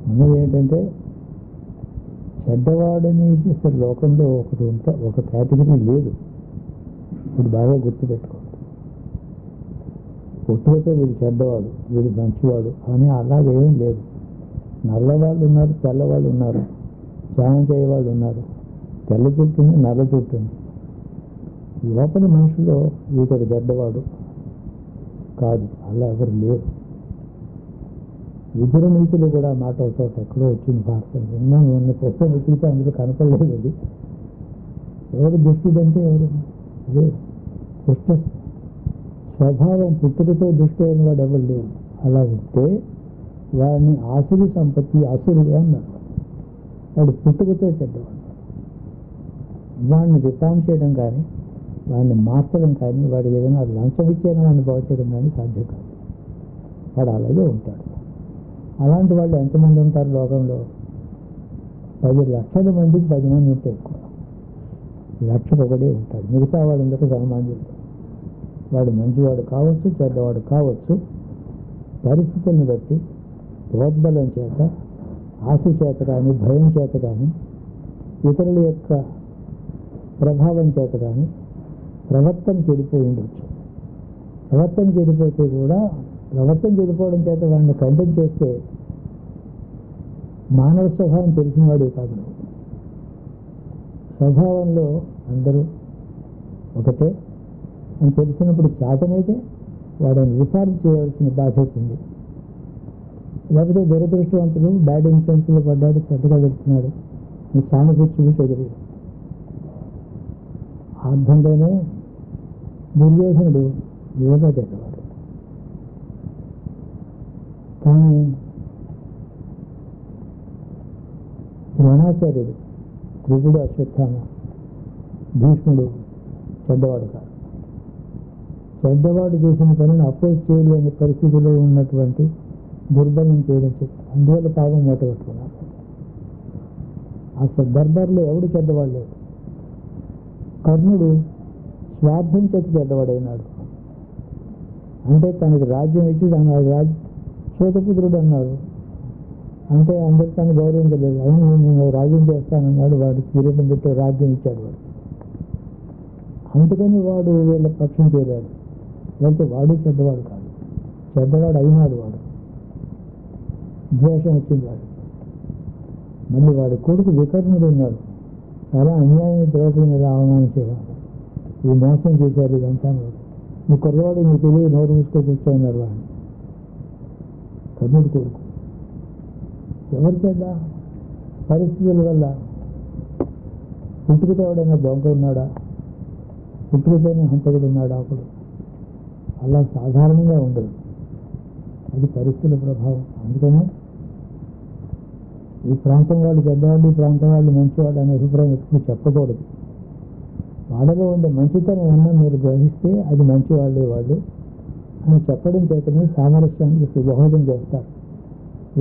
అన్నది ఏంటంటే చెడ్డవాడనేది అసలు లోకంలో ఒక కేటగిరీ లేదు. ఇప్పుడు బాగా గుర్తుపెట్టుకోవాలి. పుట్టుకతో వీడు చెడ్డవాడు, వీడు మంచివాడు అని అలాగేం లేదు. నల్లవాళ్ళు ఉన్నారు, తెల్లవాళ్ళు ఉన్నారు, స్నానం చేయవాళ్ళు ఉన్నారు, తెల్ల చుట్టుంది, నల్ల చుట్టుంది. లోపల మనుషులో వీడు చెడ్డవాడు కాదు, అలా ఎవరు లేరు. విదుర నీతులు కూడా మాట ఒక చోట ఎక్కడో వచ్చింది భారతం. విన్నాను పుస్తకం ఎక్కితే అందులో కనపడలేదు. అది ఎవరు దుష్టుడంటే ఎవరు? అదే దుష్ట స్వభావం పుట్టుకతో దుష్టి అయిన వాడు ఎవరు లేరు. అలా ఉంటే వాడిని ఆసురి సంపత్తి అసురుడు అన్నారు. వాడు పుట్టుకతో చెడ్డవాడు. వాడిని రిఫార్మ్ చేయడం కానీ, వాడిని మార్చడం కానీ, వాడికి ఏదైనా లంచం ఇచ్చేనా వాడిని బాగు చేయడం కానీ సాధ్యం కాదు. వాడు అలాగే ఉంటాడు. అలాంటి వాళ్ళు ఎంతమంది ఉంటారు లోకంలో? 10 లక్షల మందికి 10 మంది ఉంటే ఎక్కువ. లక్షకు ఒకడే ఉంటాడు. మిగతా వాళ్ళందరూ సామాన్యులు. వాడు మంచివాడు కావచ్చు, చెడ్డవాడు కావచ్చు. పరిస్థితులను బట్టి ప్రోద్బలం చేత, ఆశ చేత కానీ, భయం చేత కానీ, ఇతరుల యొక్క ప్రభావం చేత కానీ ప్రవర్తన చెడిపోయి ఉండొచ్చు. ప్రవర్తన చెడిపోతే కూడా ప్రవర్తన చెడిపోవడం చేత వాడిని కండెమ్ చేస్తే మానవ స్వభావం తెలిసిన వాడే కాదు. స్వభావంలో అందరూ ఒకటే అని తెలిసినప్పుడు చేతనైతే వాడిని రిఫార్మ్ చేయవలసిన బాధ్యత ఉంది. లేకపోతే దురదృష్టవంతుడు బ్యాడ్ ఇన్ఫ్లుయెన్స్లో పడ్డాడు, చెడ్డగా పెడుతున్నాడు, నీ సానుభూతి చదివి. ఆ అర్థంలోనే దుర్యోధనుడు యోగా చెడ్డవాడు. కానీ ద్రోణాచార్యుడు, త్రిపుడు, అశ్వత్థామ, భీష్ముడు చెడ్డవాడు కాదు. చెడ్డవాడు చేసిన పనిని అపోజ్ చేయలేని పరిస్థితిలో ఉన్నటువంటి దుర్బలం చేయడం చెప్పి అందువల్ల పాపం మూటగట్టుకున్నారు. అసలు దర్బార్లో ఎవడు చెడ్డవాడు లేడు. కర్ణుడు స్వార్థం చేతి చెడ్డవాడైనాడు. అంటే తనకి రాజ్యం ఇచ్చి దాని శోతపుత్రుడు అన్నారు. అంటే అందరూ తను గౌరవించలేదు. అయినా నేను రాజ్యం చేస్తానన్నాడు. వాడికి కిరీటం పెట్టి రాజ్యం ఇచ్చాడు వాడు. అందుకని వాడు వీళ్ళ పక్షం చేరాడు. లేకపోతే వాడు చెడ్డవాడు కాదు, చెడ్డవాడు అయినాడు. వాడు ద్వేషం వచ్చింది వాడు. మళ్ళీ వాడి కొడుకు వికర్ణుడు ఉన్నాడు. చాలా అన్యాయం ద్రౌపదిని ఎలా అవమానం చేయాలి, ఈ మోసం చేశారు. ఇదంతా నీ కుర్రవాడు నీ తెలివి నోరు మూసుకొని కూర్చోన్నారు. వాడిని కర్ణుడు కొడుకు. ఎవరి చేత? పరిస్థితుల వల్ల. పుట్టుకతో ఎవడైనా దొంగ ఉన్నాడా? పుట్టుకతోనే హంతకుడు ఉన్నాడా? అప్పుడు అలా సాధారణంగా ఉండదు. అది పరిస్థితుల ప్రభావం. అందుకనే ఈ ప్రాంతం వాళ్ళు చెడ్డవాళ్ళు, ఈ ప్రాంతం వాళ్ళు మంచివాళ్ళు అనే అభిప్రాయం ఎప్పుడు చెప్పకూడదు. వాళ్ళలో ఉండే మంచితనం ఏమన్నా మీరు గ్రహిస్తే అది మంచివాళ్ళే వాళ్ళు అని చెప్పడం చేతనే సామరస్యానికి సుబోధం చేస్తారు.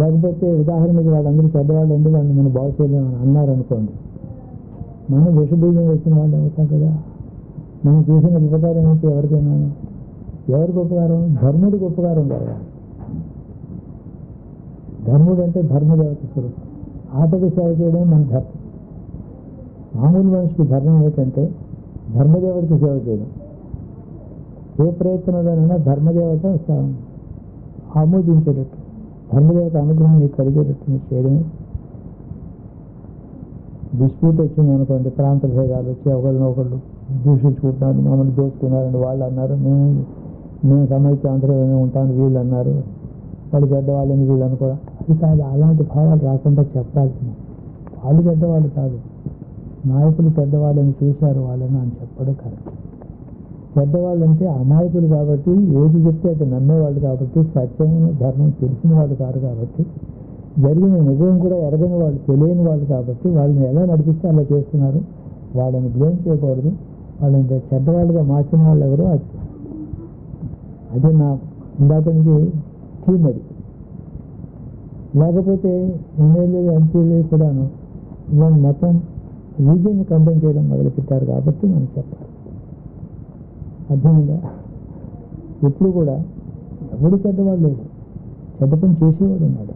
లేకపోతే ఉదాహరణకి వాళ్ళందరూ చెడ్డవాళ్ళు అండి, వాళ్ళని మనం బాగు చేయలేమని అన్నారనుకోండి, మనం విషబీజం వేసిన వాళ్ళు అవుతాం కదా. మనం చేసిన ఉపకారం ఏంటి? ఎవరికైనా ఎవరికి ఉపకారం? ధర్ముడికి ఉపకారం కాదు. ధర్ముడు అంటే ధర్మదేవత స్వరూపం. ఆటకి సేవ చేయడం మన ధర్మం. మామూలు మనిషికి ధర్మం ఏంటంటే ధర్మదేవతకి సేవ చేయడం. ఏ ప్రయత్నంలోనైనా ధర్మదేవత ఆమోదించేటట్టు, ధర్మదేవత అనుగ్రహం నీకు కలిగేటట్టు చేయడమే. డిస్ప్యూట్ వచ్చింది అనుకోండి, ప్రాంత భేదాలు వచ్చి ఒకరినొకళ్ళు దూషించుకుంటున్నారు, మమ్మల్ని దోచుకున్నారని వాళ్ళు అన్నారు, మేము సమైక్యాంధ్రలోనే ఉంటాను వీళ్ళు అన్నారు, వాళ్ళు చెడ్డవాళ్ళని వీళ్ళు అనుకోవడం అది కాదు. అలాంటి భావాలు రాకుండా చెప్పాల్సింది. వాళ్ళు చెడ్డవాళ్ళు కాదు, నాయకులు చెడ్డవాళ్ళని చేశారు వాళ్ళని అని చెప్పడం కరెక్ట్. చెడ్డవాళ్ళు అంటే అమాయకులు కాబట్టి, ఏది చెప్తే అది నమ్మేవాళ్ళు కాబట్టి, సత్యం ధర్మం తెలిసిన వాళ్ళు కాదు కాబట్టి, జరిగిన నిజం కూడా ఎరగని వాళ్ళు, తెలియని వాళ్ళు కాబట్టి వాళ్ళని ఎలా నడిపిస్తే అలా చేస్తున్నారు. వాళ్ళని బ్లేమ్ చేయకూడదు. వాళ్ళని చెడ్డవాళ్ళుగా మార్చిన వాళ్ళు ఎవరో అది నా ఇందాక నుంచి థీమ్. అది లేకపోతే ఎమ్మెల్యేలు, ఎంపీలు కూడాను వాళ్ళు మొత్తం రీజియన్ని కండెమ్ చేయడం మొదలుపెట్టారు కాబట్టి మనం చెప్పాలి. అర్థమైందా? ఎప్పుడు కూడా ఎవడు చెడ్డవాడు లేడు, చెడ్డ పని చేసేవాడు ఉన్నాడు.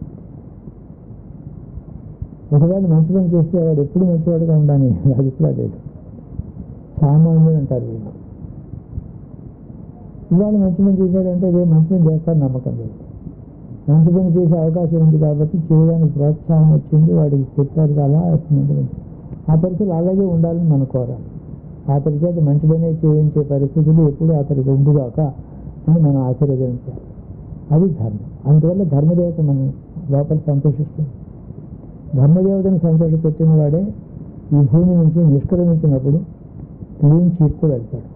ఒకవేళ మంచి పని చేస్తే వాడు ఎప్పుడు మంచివాడుగా ఉండాలి అది కూడా లేదు. సామాన్యుడు అంటారు వీళ్ళు. ఇవాళ మంచి పని చేశాడంటే రేపు మంచి పని చేస్తాడు నమ్మకం లేదు. మంచి పని చేసే అవకాశం ఉంది కాబట్టి చేయడానికి ప్రోత్సాహం వచ్చింది, వాడికి చెప్పారు అలా వస్తుంది. ఆ పరిస్థితులు అలాగే ఉండాలని మనం కోరాలి. అతడి చేత మంచి పని చేయించే పరిస్థితులు ఎప్పుడు అతడికి ఉండుగాక అని మనం ఆశీర్వదించాలి. అది ధర్మం. అందువల్ల ధర్మదేవత మనం లోపల సంతోషిస్తుంది. ధర్మదేవతను సంతోషపెట్టిన వాడే ఈ భూమి నుంచి నిష్క్రమించినప్పుడు క్లీన్ చీట్తో వెళ్తాడు.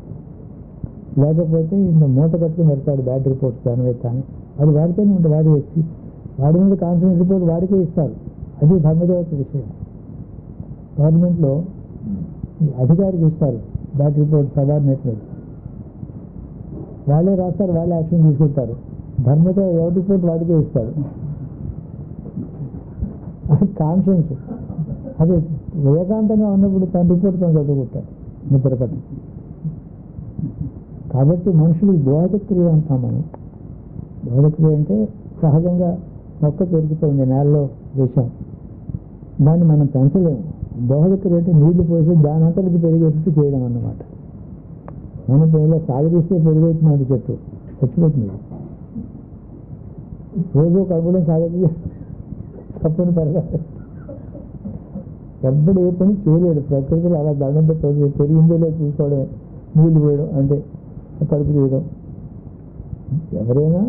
లేకపోతే ఇంత మూట కట్టుకుని పెడతాడు బ్యాడ్ రిపోర్ట్స్ దాని మీద కానీ అది వాడితేనే ఉంటుంది. వాడి మీద కాన్ఫిడెన్స్ రిపోర్ట్ వాడికే ఇస్తారు. అది ధర్మదేవత విషయం. గవర్నమెంట్లో అధికారికి ఇస్తారు బ్యాడ్ రిపోర్ట్ సబార్డినేట్ మీద, వాళ్ళే రాస్తారు, వాళ్ళే యాక్షన్ తీసుకుంటారు. ధర్మతో ఎవరి రిపోర్ట్ వాడికే ఇస్తాడు. అది కాన్షియన్స్. అది ఏకాంతంగా ఉన్నప్పుడు తన రిపోర్ట్ తను చదువుకుంటాడు నిద్రపట్టు. కాబట్టి మనుషులు దోహదక్రియ అంటాం మనం. దోహదక్రియ అంటే సహజంగా మొక్క పెరుగుతుంది నేలలో విషం, దాన్ని మనం పెంచలేము. దోహదక్రియ అంటే నీళ్లు పోసి దాని అంతటికి పెరిగేటట్టు చేయడం అన్నమాట. మనం ఇలా సాగరిస్తే పెరిగేస్తున్నాడు చెట్టు, చచ్చిపోతుంది. రోజు కడుపులో సాగతి తప్పని పెరగాలి. ఎప్పుడు ఏ పని చేయలేడు ప్రకృతిలో. అలా దండం పెట్టదు, పెరిగిందో లేదో చూసుకోవడమే, నీళ్లు పోయడం అంటే కడుపు చేయడం. ఎవరైనా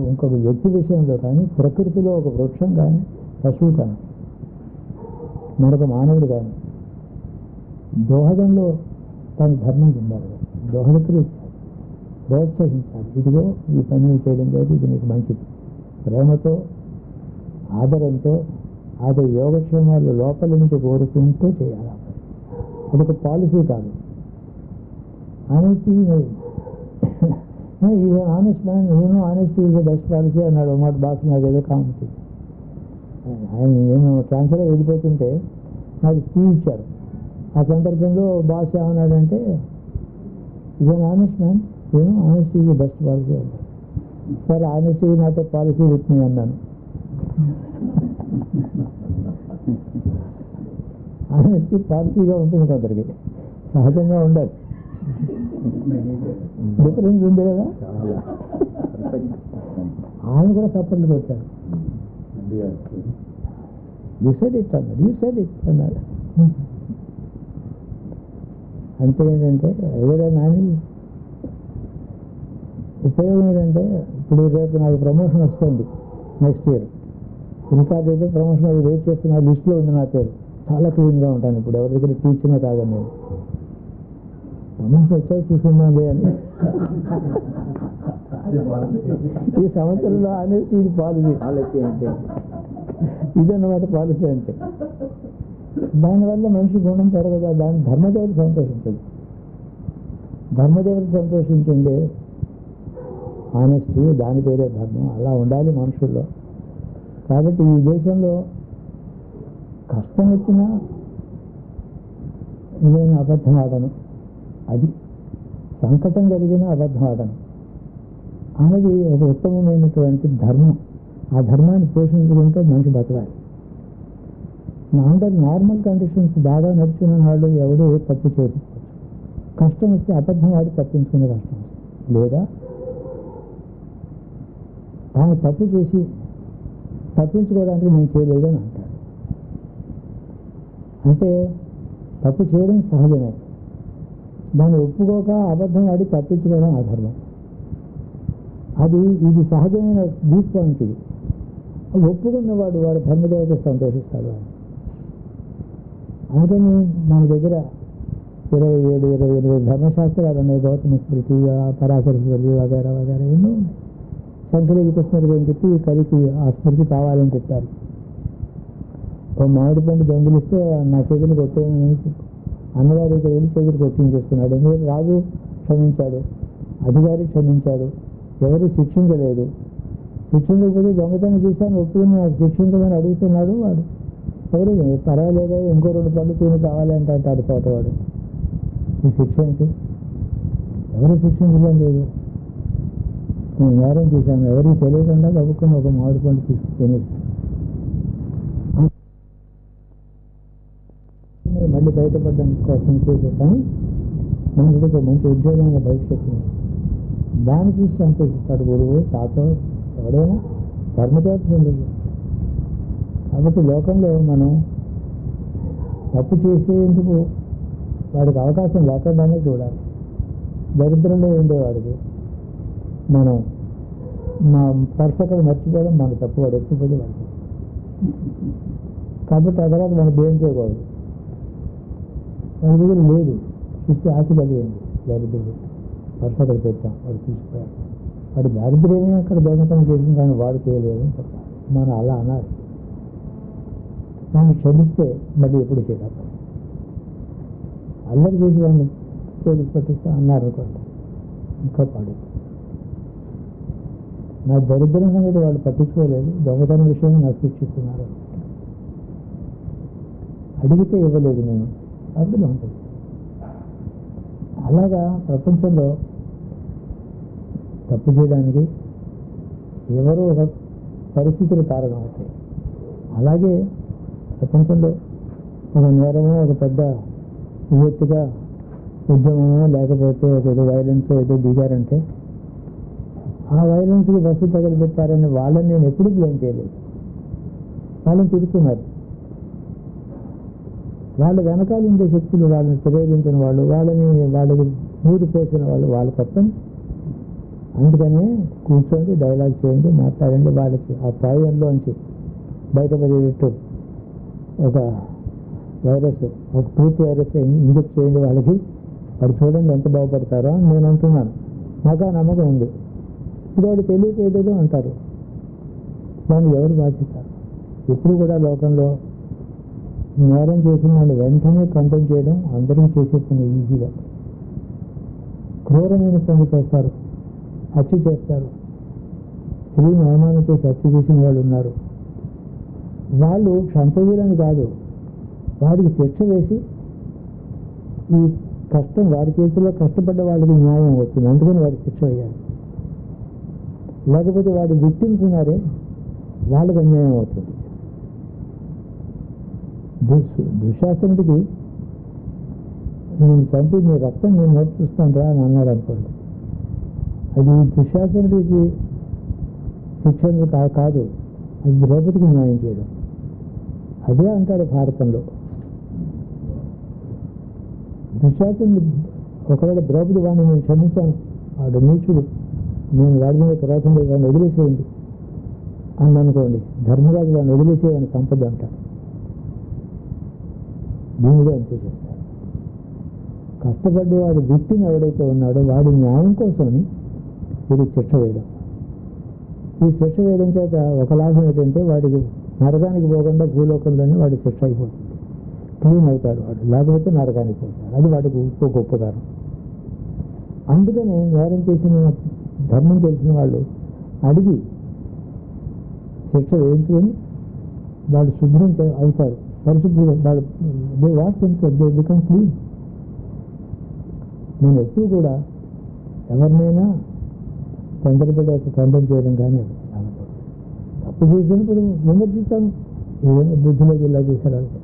ఇంకొక వ్యక్తి విషయంలో కానీ, ప్రకృతిలో ఒక వృక్షం కానీ, పశువు కానీ, మరొక మానవుడు కానీ దోహదంలో తన ధర్మం చెందాలి. దోహదక్రియ ప్రోత్సహించాలి. ఇదిగో ఈ పని చేయడం లేదు, ఇది నీకు మంచిది. ప్రేమతో ఆదరంతో అది యోగక్షేమాలు లోపల నుంచి కోరుకుంటూ చేయాలి. అది ఒక పాలసీ కాదు. ఆనెస్టీ ఈజ్ ఆనెస్ట్ మ్యాన్, నేను honesty is the best policy అన్నాడు మాట బాస్. నాకు ఏదో కామెంట్ ఆయన నేను ట్రాన్స్ఫర్ వెళ్ళిపోతుంటే నాకు టీ ఇచ్చారు. ఆ సందర్భంలో బాస్ ఏమన్నాడంటే ఈజ్ అన్ ఆనెస్ట్ మ్యాన్, నేను honesty is the best policy అన్నాడు. Sir honesty not a policy with me అన్నాను. ఆనెస్టీ పాలసీగా ఉంటుంది కొందరికి, సహజంగా ఉండాలి. డిఫరెన్స్ ఉంది కదా. ఆయన కూడా సపోర్ట్లు కొట్టాడు. యూ సెడ్ ఇట్ అన్నాడు. అంటే ఏంటంటే ఎవరైనా ఉపయోగం ఏంటంటే ఇప్పుడు రేపు నాకు ప్రమోషన్ వస్తుంది నెక్స్ట్ ఇయర్. ఇంకా అయితే ప్రమోషన్ అది వెయిట్ చేస్తున్న లిస్టులో ఉంది నా పేరు. చాలా క్లీన్గా ఉంటాను. ఇప్పుడు ఎవరి దగ్గర టీచింగ్ కాదని నేను ప్రమోషన్ వచ్చాక చూసుకున్నాను అని. ఈ సంవత్సరంలో అనేసి ఇది పాలసీ అంటే ఇదన్నమాట పాలసీ అంటే. దానివల్ల మనిషి గుణం పెరగదా, దాన్ని ధర్మదేవత సంతోషించదు. ధర్మదేవత సంతోషించింది ఆనెస్టీ, దాని పేరే ధర్మం. అలా ఉండాలి మనుషుల్లో. కాబట్టి ఈ దేశంలో కష్టం వచ్చినా నేను అబద్ధం ఆడను, అది సంకటం కలిగిన అబద్ధం ఆడను అనేది ఒక ఉత్తమమైనటువంటి ధర్మం. ఆ ధర్మాన్ని పోషించుకుంటూ మనిషి బతకాలి. అండర్ నార్మల్ కండిషన్స్ బాగా నడుచుకున్న వాళ్ళు ఎవడూ తప్పు చేయకపోవచ్చు. కష్టం వస్తే అబద్ధం ఆడి తప్పించుకునే కష్టం వస్తుంది. లేదా తాను తప్పు చేసి తప్పించుకోవడానికి నేను చేయలేదని అంటాడు. అంటే తప్పు చేయడం సహజమే, దాన్ని ఒప్పుకోక అబద్ధం ఆడి తప్పించుకోవడం అధర్మం. ఇది సహజమైన వీక్ పాయింట్. ఇది ఒప్పుకున్నవాడు వాడు ధర్మదేవత సంతోషిస్తాడు. అందుకని మన దగ్గర 27 ధర్మశాస్త్రాలు ఉన్నాయి. గౌతమ స్మృతి, పరాశర స్మృతి వగేరా వగేరా ఎన్నో ఉన్నాయి. శంకరయుగ స్మృతి అని చెప్పి కలికి ఆ స్మృతి కావాలని చెప్పారు. ఓ మామిడి పండు దొంగిలిస్తే నా చేతులు కొట్టేయమని అన్నగారి దగ్గర వెళ్ళి చేతులు కొట్టించేసుకున్నాడు. ఎందుకంటే రాజు క్షమించాడు, అధికారి క్షమించాడు, ఎవరు శిక్షించలేదు. శిక్షించకపోతే దొంగతనం చేశాను ఒప్పుకుని నాకు శిక్షించమని అడుగుతున్నాడు. వాడు ఎవరు పర్వాలేదా ఇంకో 2 పళ్ళు తిని కావాలి అంటే అంటాడు తోటవాడు. ఈ శిక్ష ఏంటి? ఎవరు శిక్షించడం లేదు. నేను నేరం చేశాను, ఎవరికి తెలియకుండా నవ్వుకుని ఒక మామిడి పండు తీసుకుని మళ్ళీ బయటపడడం కోసం చేసే పని మనకి ఒక మంచి ఉద్యోగమైన భవిష్యత్తు. దాన్ని చూసి సంతోషిస్తాడు గురువు, తాత, ఎవడైనా ధర్మదేవత సంతోషిస్తాడు. కాబట్టి లోకంలో మనం తప్పు చేసేందుకు వాడికి అవకాశం లేకుండానే చూడాలి. దరిద్రంలో ఉండేవాడికి మనం మా పర్స్ అక్కడ మర్చిపోవడం మన తప్పు, వాడు ఎక్కువపోతే వాడు. కాబట్టి ఆ తర్వాత మనం ఏం చేయకూడదు. వాడి దగ్గర లేదు చూస్తే ఆశ కలిగింది దరిద్రుడు. పర్సు అక్కడ పెట్టాం, వాడు తీసుకుపోయాడు. వాడి దారిద్ర్యమే అక్కడ దొంగతనం చేసింది, కానీ వాడు చేయలేదు అని చెప్పాలి. మనం అలా అన్నారు. మనం క్షమిస్తే మళ్ళీ ఎప్పుడు చేయగలం. అల్లరి చేసి వాడిని పోలీసు పట్టిస్తా అన్నారు అనుకోండి, ఇంకా పాడు. నా దరిద్రం సంగతి వాళ్ళు పట్టించుకోలేదు, దొంగతనం విషయం నాకు శిక్షిస్తున్నారు. అడిగితే ఇవ్వలేదు నేను, అందులో ఉంటుంది. అలాగా ప్రపంచంలో తప్పు చేయడానికి ఎవరో ఒక పరిస్థితులు కారణం అవుతాయి. అలాగే ప్రపంచంలో ఒక నేరమో, ఒక పెద్ద వియత్తుగా ఉద్యమమో, లేకపోతే ఏదో వైలెన్స్ ఏదో దిగారంటే ఆ వైలెన్స్కి బస్సు తగలబెట్టారని వాళ్ళని నేను ఎప్పుడూ బ్లేమ్ చేయలేదు. వాళ్ళని తిరుగుతున్నారు. వాళ్ళ వెనకాల ఉండే శక్తులు, వాళ్ళని ప్రేరేపించిన వాళ్ళు, వాళ్ళకి నీరు పోసిన వాళ్ళు, వాళ్ళ తప్పని. అందుకనే కూర్చోండి, డైలాగ్ చేయండి, మాట్లాడండి. వాళ్ళకి ఆ ప్రాయంలోంచి బయటపడేటట్టు ఒక వైరస్, ఒక ట్రూత్ వైరస్ ఇంజెక్ట్ చేయండి వాళ్ళకి. వాడు చూడండి ఎంత బాగుపడతారో అని నేను అంటున్నాను. నాకు ఆ నమ్మకం ఉంది. ఇప్పుడు వాడు తెలియక ఏదేదో అంటారు, దాన్ని ఎవరు బాధ్యతారు? ఎప్పుడు కూడా లోకంలో నేరం చేసిన వాళ్ళు వెంటనే కంటెంట్ చేయడం అందరికీ చేసే పని ఈజీగా. క్రూరమైన పని చేస్తారు, హత్య చేస్తారు. స్త్రీని అవమానం చేసి హత్య చేసిన వాళ్ళు ఉన్నారు. వాళ్ళు క్షంతవ్యులని కాదు, వాడికి శిక్ష వేసి ఈ కష్టం వాడి చేతిలో కష్టపడ్డ వాళ్ళకి న్యాయం అవుతుంది, అందుకని వాడికి శిక్ష వేయాలి. లేకపోతే వాడి విక్టిమ్స్ ఉన్నారే వాళ్ళకి అన్యాయం అవుతుంది. దుశ్శాసనుడికి నేను చంపి నీ రక్తం నేను నోటి చూస్తాను రా అని అన్నాడు అనుకోండి, అది దుశ్శాసనుడికి శిక్షణ కాదు, అది ద్రౌపదికి న్యాయం చేయడం. అదే అంటాడు భారతంలో. దుశ్శాసనుడు ఒకవేళ ద్రౌపది వాడిని నేను క్షమించాను, వాడు నీచుడు, నేను వాడి మీద క్రోధం లేదు, వాడిని వదిలేసేయండి అన్ననుకోండి, ధర్మరాజు వాడిని వదిలేసేవాడిని సంపద అంటాడు. దీనిలో అంతే చేస్తారు. కష్టపడ్డవాడు విక్టిమ్ ఎవడైతే ఉన్నాడో వాడి న్యాయం కోసమని వీడి శిక్ష వేయడం. ఈ శిక్ష వేయడం చేత ఒక లాభం ఏంటంటే వాడికి నరకానికి పోకుండా భూలోకంలోనే వాడి శిక్ష అయిపోతుంది, క్లీన్ అవుతాడు వాడు. లేకపోతే నరకానికి పోతాడు. అది వాడికి ఇంకో గొప్పకారం. అందుకనే నేరం చేసిన ధర్మం తెలిసిన వాళ్ళు అడిగి శిక్ష వేయించుకొని వాళ్ళు శుభ్రం అవుతారు, పరిశుభ్రం. వాళ్ళు they what themselves, they become clean. నేను ఎప్పుడు కూడా ఎవరినైనా తొందరపడి ఒక కండెమ్ చేయడం కానీ తప్పు చేసినప్పుడు విమర్శిస్తాను, ఏదైనా బుద్ధిలో ఇలా చేశారంటే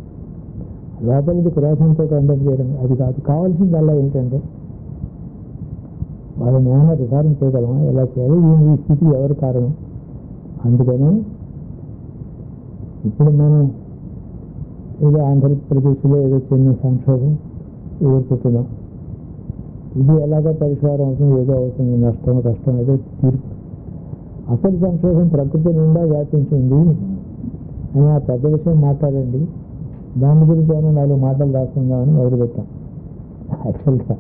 లోపలికి క్రోధంతో కండెమ్ చేయడం అది కాదు. కావాల్సింది అలా ఏంటంటే వాళ్ళని ఏమైనా రికారం చేయగలమా, ఎలా చేయాలి, ఈ స్థితి ఎవరు కారణం. అందుకని ఇప్పుడు మనం ఏదో ఆంధ్రప్రదేశ్లో ఏదో చిన్న సంక్షోభం ఎదుర్కొంటున్నాం. ఇది ఎలాగో పరిష్కారం అవుతుంది, ఏదో అవుతుంది, నష్టం కష్టం ఏదో తీర్పు. అసలు సంక్షోభం ప్రకృతి నిండా వ్యాపించింది అని ఆ పెద్ద విషయం మాట్లాడండి, దాని గురించి ఏమైనా 4 మాటలు రాసుకుందామని మొదలుపెట్టాం. యాక్చువల్గా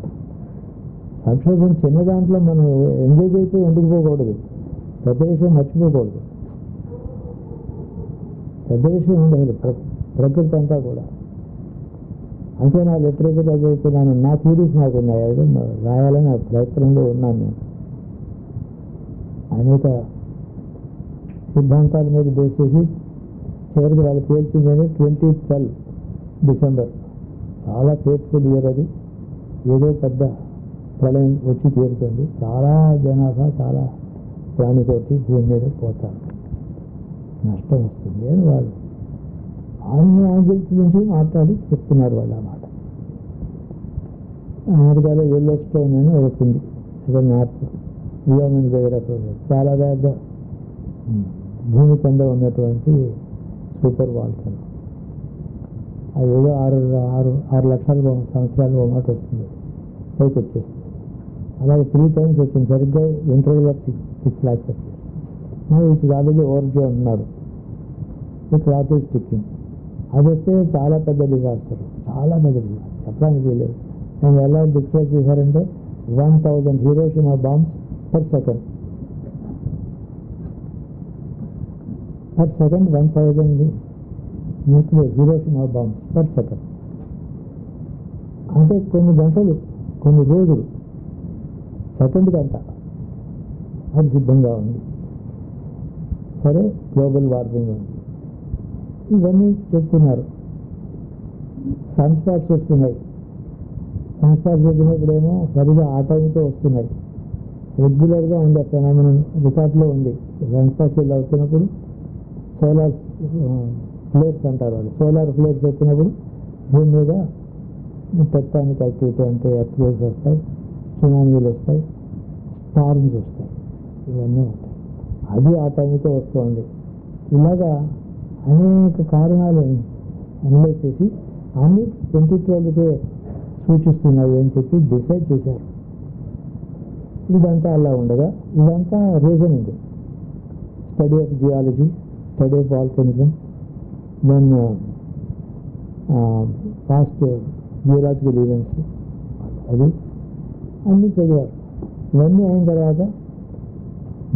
సంక్షోభం చిన్న దాంట్లో మనం ఎంగేజ్ అయిపోయి ఉండిపోకూడదు, పెద్ద విషయం మర్చిపోకూడదు. పెద్ద విషయం ఉండదు ప్రకృతి అంతా కూడా. అంతే నా లిటరేచర్ చదువుతున్నాను, నా థియరీస్ నాకు ఉన్నాయి, అదే రాయాలని ఆ ప్రయత్నంలో ఉన్నాను నేను. అనేక సిద్ధాంతాల మీద బేస్ చేసి చివరికి వాళ్ళు తేల్చిందని 2012 డిసెంబర్ చాలా ఫేట్ఫుల్ ఇయర్ అది. ఏదో పెద్ద ప్రళయం వచ్చి తీరుతుంది, చాలా జనాభా చాలా ప్రాణికోటి భూమి మీద పోతారు, నష్టం వస్తుంది అని వాళ్ళు అన్ని యాంగిల్స్ నుంచి మాట్లాడి చెప్తున్నారు వాళ్ళు. అన్నమాట అమెరికాలో ఎల్లో స్టోన్ అని ఒకటి ఉంది, ఇక్కడ నార్త్ వ్యోమన్ దగ్గర చాలా పెద్ద భూమి కింద ఉన్నటువంటి సూపర్ వాల్కన్. అది ఏదో 6 లక్షల సంవత్సరాలు ఒక మాట వస్తుంది, పైకి వచ్చేస్తుంది. అలాగే 3 times వచ్చింది, సరిగ్గా ఇంటర్వెల్ ఆఫ్ 6 lakhs వచ్చింది. ఇది కాబట్టి ఓవర్జో అన్నాడు, ఈ క్లాత్ ఈజ్ టిక్కింగ్. అది వస్తే చాలా పెద్ద డిజాస్టర్, చాలా పెద్ద డిజాస్టర్, చెప్పడానికి లేదు. నేను ఎలా డిస్క్రైబ్ చేశారంటే 1,000 Hiroshima bombs per second. Per second 1,000 nuclear Hiroshima bombs per second. అంటే కొన్ని గంటలు, కొన్ని రోజులు, సెకండ్ గంట అది సిద్ధంగా ఉంది. సరే, గ్లోబల్ వార్మింగ్ ఉంది, ఇవన్నీ చెప్తున్నారు. సన్ స్పాట్స్ వస్తున్నాయి. సన్ స్పాట్స్ వచ్చినప్పుడేమో సరిగా ఆ టైంతో వస్తున్నాయి. రెగ్యులర్గా ఉండే ఫెనామినన్ రికార్డులో ఉంది. సన్ స్పాట్స్ ఇలా వచ్చినప్పుడు సోలార్ ఫ్లేర్స్ అంటారు వాళ్ళు. సోలార్ ఫ్లేర్స్ వచ్చినప్పుడు భూమి మీద టెక్టానిక్ యాక్టివిటీ అంటే ఎర్త్క్వేక్స్ వస్తాయి, సునామీలు వస్తాయి, స్టార్మ్స్ వస్తాయి, ఇవన్నీ ఉంటాయి. అది ఆ టైంతో వస్తుంది. ఇలాగా అనేక కారణాలు అనలైజ్ చేసి అన్ని 2012కే సూచిస్తున్నాయి అని చెప్పి డిసైడ్ చేశారు. ఇదంతా అలా ఉండగా ఇదంతా reasoning, study of geology, study of volcanism, then past geological events, అది అన్నీ చదివారు. ఇవన్నీ అయిన తర్వాత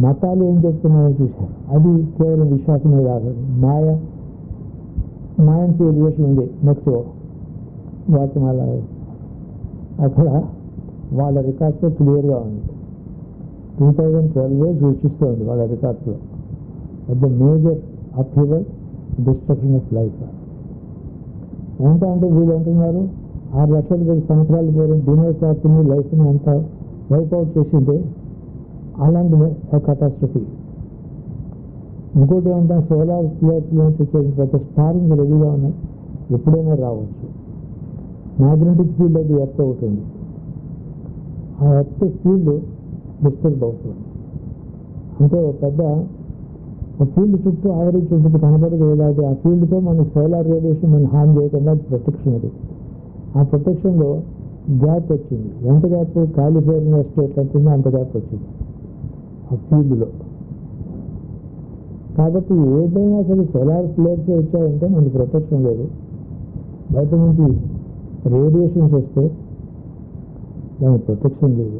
మతాలు ఏం చెప్తున్నాయో చూశారు. అది కేవలం విశ్వాసమే కాదు. మాయన్ సివిలైజేషన్ ఉంది మెక్సికో, వాటిమాలా, అక్కడ వాళ్ళ రికార్డ్స్లో క్లియర్గా ఉంది. 2012 సూచిస్తోంది వాళ్ళ రికార్డ్స్లో. The major upheaval, destruction of life. ఎంత అంటే వీళ్ళు అంటున్నారు 6 లక్షల సంవత్సరాల పూర్వం డినోసార్స్ని, లైఫ్ని అంతా వైప్అవుట్ చేసిందే అలాంటి కటాస్ట్రఫీ. ఇంకోటి ఏమంటే సోలార్ ప్లేయర్స్లో నుంచి వచ్చే ప్రతి స్టార్స్ రెడీగా ఉన్నాయి, ఎప్పుడైనా రావచ్చు. మ్యాగ్నెటిక్ ఫీల్డ్ అది ఎర్త్ అవుతుంది. ఆ ఎర్త్ ఫీల్డ్ డిస్టర్బ్ అవుతుంది. అంటే పెద్ద ఫీల్డ్ చుట్టూ ఆవరేజ్ చుట్టూ కనబడదు ఏదాటి. ఆ ఫీల్డ్తో మనకి సోలార్ రేడియేషన్ మనం హార్మ్ చేయకుండా ప్రొటెక్షన్ అది. ఆ ప్రొటెక్షన్లో గ్యాప్ వచ్చింది. ఎంత గ్యాప్? కాలిఫోర్నియా స్టేట్ అంటుందో అంత గ్యాప్ వచ్చింది ఆ ఫీల్డ్లో. కాబట్టి ఏదైనా సరే సోలార్ ఫ్లేర్స్ వచ్చాయంటే మనకి ప్రొటెక్షన్ లేదు. బయట నుంచి రేడియేషన్స్ వస్తే దానికి ప్రొటెక్షన్ లేదు.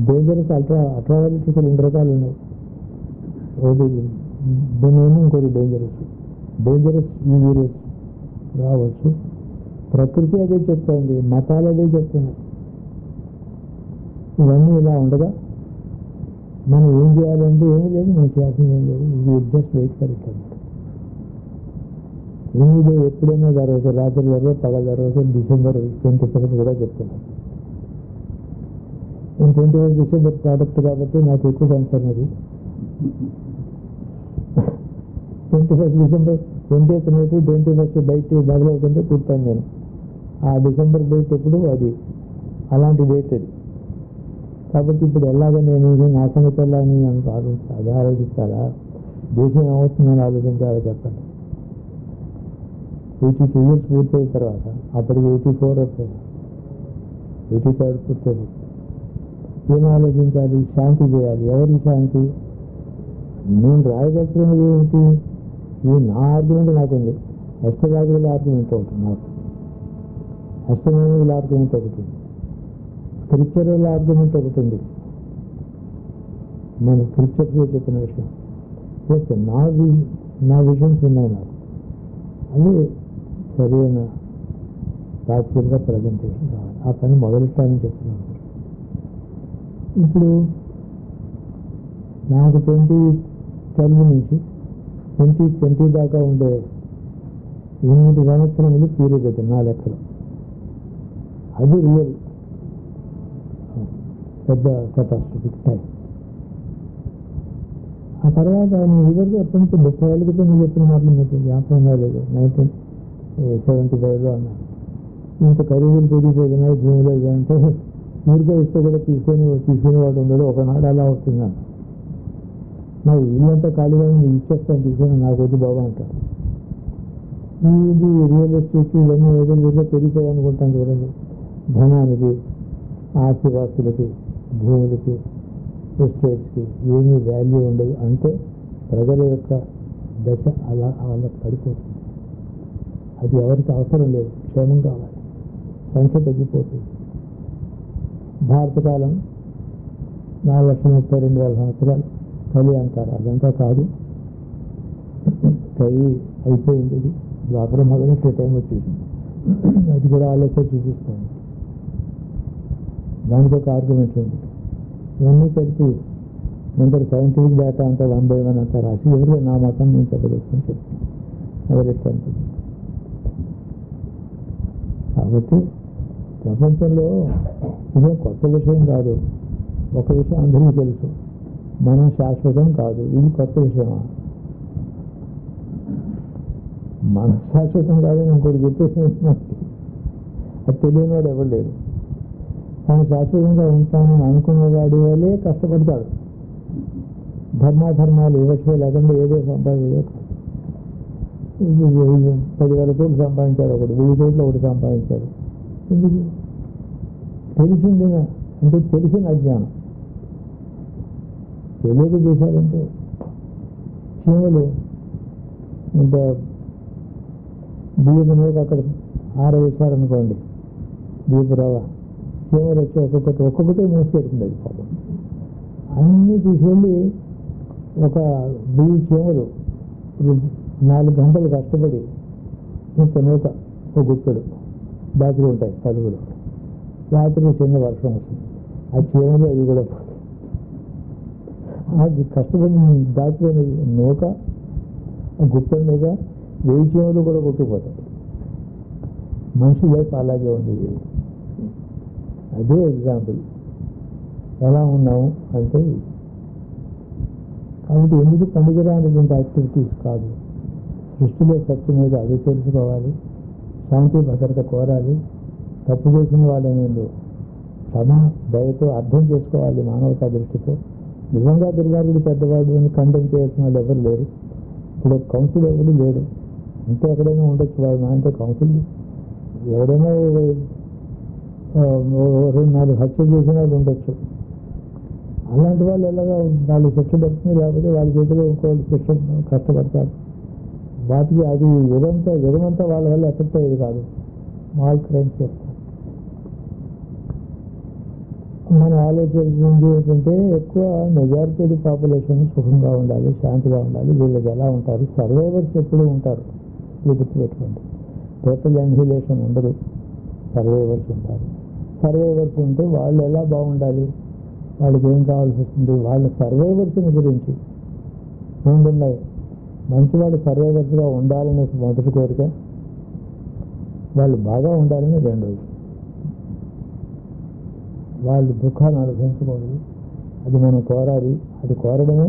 డేంజరస్ అల్ట్రావైలెట్ 2 రకాలు ఉన్నాయి. ఒకటి దీనిలో ఇంకోటి డేంజరస్ యూవీ రేస్ రావచ్చు. ప్రకృతి అదే చెప్తుంది, మతాలు అదే చెప్తున్నాయి. ఇవన్నీ ఇలా ఉండగా మనం ఏం చేయాలంటే ఏమీ లేదు, మనం చేయాల్సింది ఏం లేదు. ఇది జస్ట్ వెయిట్ ఫర్ ఇట్ అన్నమాట. ఏమిదే ఎప్పుడైనా జరగదు, రాత్రి జరగదు, పగలు జరగదు. December 21 కూడా చెప్తున్నాను. 21 December ప్రోడక్ట్ కాబట్టి నాకు ఎక్కువ కన్సర్న్ అది. 21 December 20th నైట్ 21st బయట మొదలవుతుంటే కూర్తాను నేను. ఆ డిసెంబర్ డేట్ ఎప్పుడు అది అలాంటి డేట్ అది. కాబట్టి ఇప్పుడు ఎలాగ నేను నా సంగతి ఎలా అని అది ఆలోచిస్తారా? దేశం ఏమవుతుందని ఆలోచించాలో చెప్పండి. 82 years పూర్తయిన తర్వాత అప్పటికి 84 వస్తుంది, 83rd పూర్తయింది. ఏం ఆలోచించాలి? శాంతి చేయాలి. ఎవరి శాంతి? నేను రాయగలుగుతున్నది ఏమిటి? ఇది నా ఆర్గ్యుమెంట్ నాకుంది. అస్ట్రాలజికల్ ఆర్గ్యుమెంట్ ఒకటి నాకు, అస్ట్రానమికల్ ఆర్గ్యుమెంట్ ఒకటి, స్క్రిప్చరల్ ఆర్గ్యుమెంట్ ఒకటి ఉంది. మన స్క్రిప్చర్స్లో చెప్పిన విషయం నా విజన్స్ ఉన్నాయి నాకు. అది సరైన ప్రాక్టికల్గా ప్రజెంటేషన్ కావాలి. ఆ పని మొదలెట్టాలని చెప్తున్నాను. ఇప్పుడు నాకు 2012 నుంచి 2020 దాకా ఉండే 8 సంవత్సరములు పీరియడ్ అది నా లెక్కలో. అది రియల్ పెద్ద కటాస్ట్రఫిక్ టైం. ఆ తర్వాత నేను ఇదివరకు ఎప్పటి నుంచి 30 ఏళ్ళ క్రితం నేను చెప్పిన మాటలు మీకు జ్ఞాపకంగా లేదు. 1975లో అన్నాను. ఇంత ఖరీదులు పెరిగిపోతున్నాయి భూమిలో అంటే ఊరికే ఇస్తే కూడా తీసుకునేవాడు ఉండడు. ఒకనాడు అలా వస్తున్నాను. నాకు ఇల్లంతా ఖాళీగా నేను ఇచ్చేస్తాను, తీసుకొని నాకు వద్దు బాబా అంటాను. ఇది రియల్ ఎస్టేట్ ఇవన్నీ ఏదో పెరిగిపోయాయి అనుకుంటాను. చూడండి, ధనానికి, ఆస్తిపాస్తులకి, భూములకి, ఎస్టేట్స్కి ఏమీ వాల్యూ ఉండదు. అంటే ప్రజల యొక్క దశ అలా పడిపోతుంది. అది ఎవరికి అవసరం లేదు. క్షేమం కావాలి, సంఖ్య తగ్గిపోతుంది. భారత కాలం 4,32,000 సంవత్సరాలు కలి అంటారు. అదంతా కాదు, కలి అయిపోయింది. ఇది ద్వాపర మొదలెట్టే టైం వచ్చేసింది. అది కూడా ఆలోచన చూపిస్తుంది. దానికి ఒక ఆర్గ్యుమెంట్ ఉంది. ఇవన్నీ కలిపి ముందర సైంటిఫిక్ డేటా అంతా 1 by 1 అంతా రాసి ఎవరు నా మతం నేను చెప్పదలుచుకొని చెప్తాను. మొదలెట్టాను. కాబట్టి ప్రపంచంలో ఇదే కొత్త విషయం కాదు. ఒక విషయం అందరికీ తెలుసు, మనం శాశ్వతం కాదు. ఇది కొత్త విషయమా? మనం శాశ్వతం కాదని ఇంకోటి చెప్పేసి అది తెలియని వాడు ఎవరు లేడు. తాను శాశ్వతంగా ఉంటానని అనుకునేవాడి వల్లే కష్టపడతాడు. ధర్మాధర్మాలు వివక్ష లేకుండా ఏదో సంపాదించదో 10,000 కోట్లు సంపాదించాడు, ఒకటి 1000 కోట్లు ఒకటి సంపాదించాడు. ఎందుకు? తెలిసింది అంటే తెలిసిన అజ్ఞానం. తెలియక చేశారంటే చీమలు ఇంత బియ్యము అక్కడ ఆరవేశారనుకోండి, బియ్యపు రవ్వ, చీమలు వచ్చి ఒక్కొక్కటి మూసిపెడుతుంది. అది పాపం అన్నీ తీసుకెళ్ళి ఒక 1000 చీమలు 4 గంటలు కష్టపడి ఇంత నూక ఒక గుప్పెడు దాచులు ఉంటాయి కలుగులు. రాత్రి చిన్న వర్షం వస్తుంది, ఆ చీమలు అది కూడా అది కష్టపడి దాచుకుని నూక ఆ గుప్పెడు మీద 1000 చీమలు కూడా కొట్టుకుపోతాయి. మనిషి లైఫ్ అలాగే ఉంది. అదే ఎగ్జాంపుల్. ఎలా ఉన్నాము అంటే, కాబట్టి ఎందుకు పనికిరానిటువంటి యాక్టివిటీస్ కాదు. సృష్టిలో సత్యం మీద అది తెలుసుకోవాలి, శాంతి భద్రత కోరాలి, తప్పు చేసిన వాళ్ళని క్షమ దయతో అర్థం చేసుకోవాలి మానవతా దృష్టితో. నిజంగా దుర్గారుడు పెద్దవాడు అని ఖండం చేయాల్సిన వాళ్ళు ఎవరు లేరు. ఇప్పుడు కౌన్సిల్ ఎవరు లేడు. అంటే ఎక్కడైనా ఉండొచ్చు వాడు మా అంటే కౌన్సిల్. ఎవరైనా 2-4 హత్యలు చేసిన వాళ్ళు ఉండొచ్చు. అలాంటి వాళ్ళు ఎలాగా వాళ్ళు శిక్ష పడుతుంది, లేకపోతే వాళ్ళ చేతిలో ఇంకోళ్ళు శిక్ష కష్టపడతారు. వాటికి అది యుగమంతా వాళ్ళ వల్ల ఎఫెక్ట్ అయ్యేది కాదు. స్మాల్ క్రైమ్స్ చేస్తారు. మనం ఆలోచించింది ఏంటంటే, ఎక్కువ మెజారిటీ పాపులేషన్ సుఖంగా ఉండాలి, శాంతిగా ఉండాలి. వీళ్ళకి ఎలా ఉంటారు? సర్వైవర్స్ ఎప్పుడు ఉంటారు. ఇది గుర్తుపెట్టుకోండి. టోటల్ ఎన్హిలేషన్ ఉండదు, సర్వైవర్స్ ఉంటారు. సర్వైవర్స్ ఉంటే వాళ్ళు ఎలా బాగుండాలి, వాళ్ళకి ఏం కావాల్సి వస్తుంది, వాళ్ళ సర్వైవర్స్ని గురించి ఉన్నాయి. మంచివాళ్ళు సర్వైవర్స్గా ఉండాలని మొదటి కోరిక, వాళ్ళు బాగా ఉండాలని రెండోది. వాళ్ళు దుఃఖాన్ని అనుభవించకూడదు, అది మనం కోరాలి. అది కోరడమే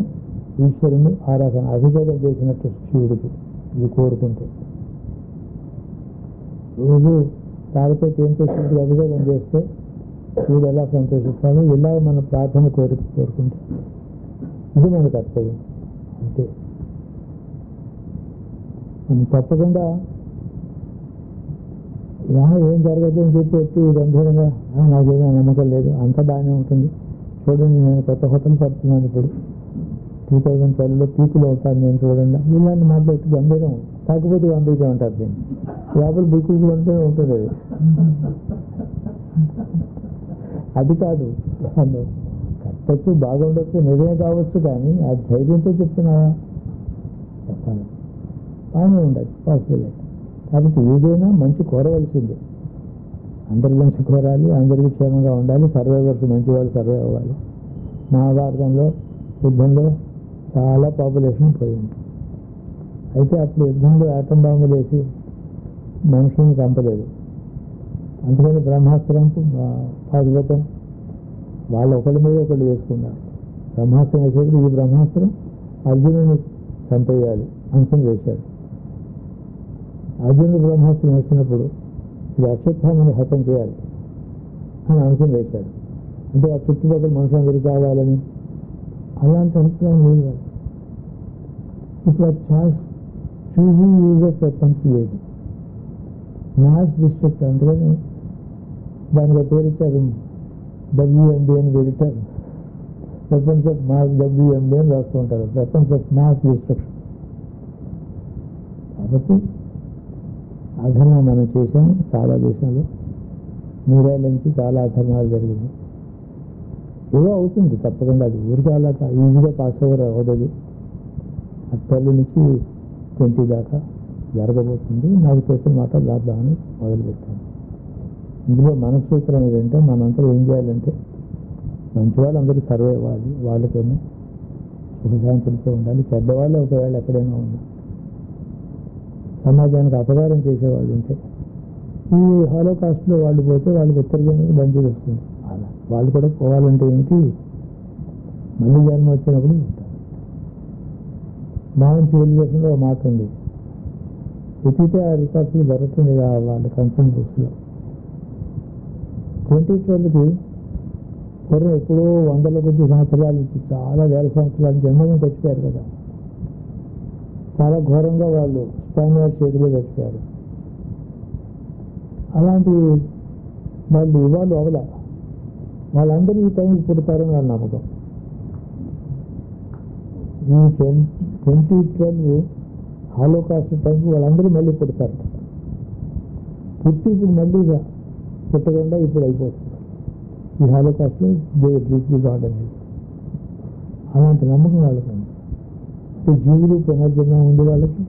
ఈశ్వరుని ఆరాధన. అభిషేకం చేసినట్టు శివుడికి ఇది కోరుకుంటే. రోజు తాగితే తేంతో శివుడికి అభిషేకం చేస్తే శివుడు ఎలా సంతోషిస్తాడో ఇలా మన ప్రార్థన కోరుకుంటే ఇది మన కర్తవ్యం. అంతే. మనం తప్పకుండా ఏం జరగదు అని చెప్పి గంభీరంగా నాకేదో నమ్మకం లేదు, అంతా బాగానే ఉంటుంది, చూడండి నేను కొత్త పడుతున్నాను, ఇప్పుడు 2012లో పీకులో ఉంటాను నేను, చూడండి ఇలాంటి మాట్లాడుతూ గంభీరం. కాకపోతే గంభీరం అంటారు దీన్ని. లోపల బిక్కులు ఉంటే ఉంటుంది. అది కాదు, కట్టచ్చు, బాగుండొచ్చు, నిజమే కావచ్చు, కానీ ఆ ధైర్యంతో చెప్తున్నావా? చెప్పాలి, బాగానే ఉండదు, పాసిబుల్. కాబట్టి ఏదైనా మంచి కోరవలసిందే. అందరి మంచి కోరాలి, అందరికీ క్షేమంగా ఉండాలి, సర్వైవర్స్ మంచి వాళ్ళు సర్వే అవ్వాలి. మహాభారతంలో యుద్ధంలో చాలా పాపులేషన్ పోయింది. అయితే అప్పుడు యుద్ధంలో ఆటం బాంబులు వేసి మనుషుల్ని చంపలేదు. అందుకని బ్రహ్మాస్త్రం పాశుపతం వాళ్ళు ఒకరి మీద ఒకళ్ళు వేసుకున్నారు. బ్రహ్మాస్త్రం వేసేప్పుడు ఈ బ్రహ్మాస్త్రం అర్జునుని చంపేయాలి అనుకుని వేశాడు. అర్జునుడు బ్రహ్మాస్త్రం వేసినప్పుడు ఇది అశ్వత్థామని హతం చేయాలి అని అనుకుని వేశాడు. అంటే ఆ చుట్టుపక్కల మనుషులందరూ కావాలని అలాంటి అభిప్రాయం లేదు. ఇప్పుడు ఆ chance choosing use of weapons లేదు. మాస్ డిస్ట్రక్ట్, అందుకని దానికి పేరు ఇచ్చారు WMD అని పెడతారు. వెపన్స్ ఆఫ్ మాస్ WMD అని రాస్తూ ఉంటారు, వెపన్స్ ఆఫ్ మాస్ డిస్ట్రక్షన్. కాబట్టి అధర్మం మనం చేసాము చాలా దేశాలు. 3 ఏళ్ళ నుంచి చాలా అధర్మాలు జరిగింది. ఏదో అవుతుంది తప్పకుండా, అది ఊరికి అలా ఈజీగా పాస్ ఓవర్ అవ్వదు. 12 నుంచి 20 దాకా జరగబోతుంది. నాకు చేసిన మాట రాద్దామని మొదలుపెట్టాను. ఇందులో మన సూత్రం ఏంటంటే, మనంతా ఏం చేయాలంటే, మంచివాళ్ళు అందరూ సర్వే అవ్వాలి, వాళ్ళకేమో సుఖశాంతులతో ఉండాలి. చెడ్డవాళ్ళు ఒకవేళ ఎక్కడైనా ఉన్నా, సమాజానికి అపకారం చేసేవాళ్ళు ఉంటే, ఈ హాలోకాస్ట్లో వాళ్ళు పోతే వాళ్ళకి ఉత్తర జన్మకి మంచిది వస్తుంది. అలా వాళ్ళు కూడా పోవాలంటే ఏంటి, మళ్ళీ జన్మ వచ్చినప్పుడు ఉంటారు. మామూలు సివిలైజేషన్లో ఒక మాట ఉంది, ఎత్తితే ఆ రికార్డ్స్లో దొరుకుతుంది వాళ్ళ కన్సర్న్ బుక్స్లో. 2012కి పూర్వం ఎప్పుడో 100 కొద్ది సంవత్సరాల నుంచి, చాలా వేల సంవత్సరాల జన్మలో చచ్చిపోయారు కదా, చాలా ఘోరంగా వాళ్ళు స్పానియర్స్ చేతిలో చచ్చిపోయారు. అలాంటి వాళ్ళు ఇవాళ అవల వాళ్ళందరూ ఈ టైంకి పుడతారని వాళ్ళ నమ్మకం. ఈ 2012 హాలోకాస్ట్ టైంకి వాళ్ళందరూ మళ్ళీ పుడతారు. పుట్టి ఇప్పుడు మళ్ళీ పుట్టకుండా ఇప్పుడు అయిపోతుంది. ఈ హాలోకాస్ట్లో దే గాడ్ అనేది అలాంటి నమ్మకం వాళ్ళకి ఉంది. జీవులు పునర్జన్మ ఉంది వాళ్ళకి,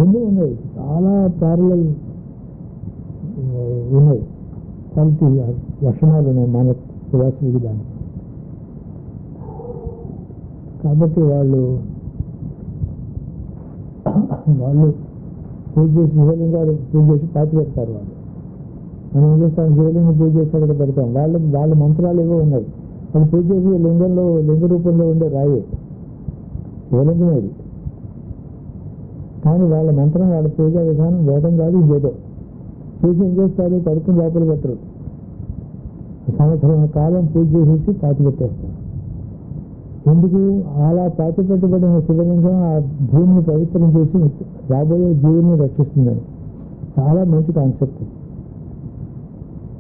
ఎన్నో ఉన్నాయి, చాలా ప్యారలల్ ఉన్నాయి, క్వాలిటీ లక్షణాలు ఉన్నాయి మన ఫిలాసఫీకి దానికి. కాబట్టి వాళ్ళు పూజ చేసి శివలింగాలు పూజ చేసి పాతి పెడతారు. మనం ఏం చేస్తాం, శివలింగం పూజ చేసి అక్కడ పెడతాం. వాళ్ళ మంత్రాలు ఏవో ఉన్నాయి, అది పూజ చేసి లింగ రూపంలో ఉండే రాయే శివలింగం అది. కానీ వాళ్ళ మంత్రం, వాళ్ళ పూజా విధానం వేదం కాదు, ఇదేదో చేసి ఏం చేస్తారు, కడుపుని లోపల పెట్టరు, సంవత్సరం కాలం పూజ చేసేసి పాతి పెట్టేస్తారు. ఎందుకు అలా పాతి పెట్టబడిన శివలింగం ఆ భూమిని పవిత్రం చేసి రాబోయే జీవుని రక్షిస్తుందని. చాలా మంచి కాన్సెప్ట్,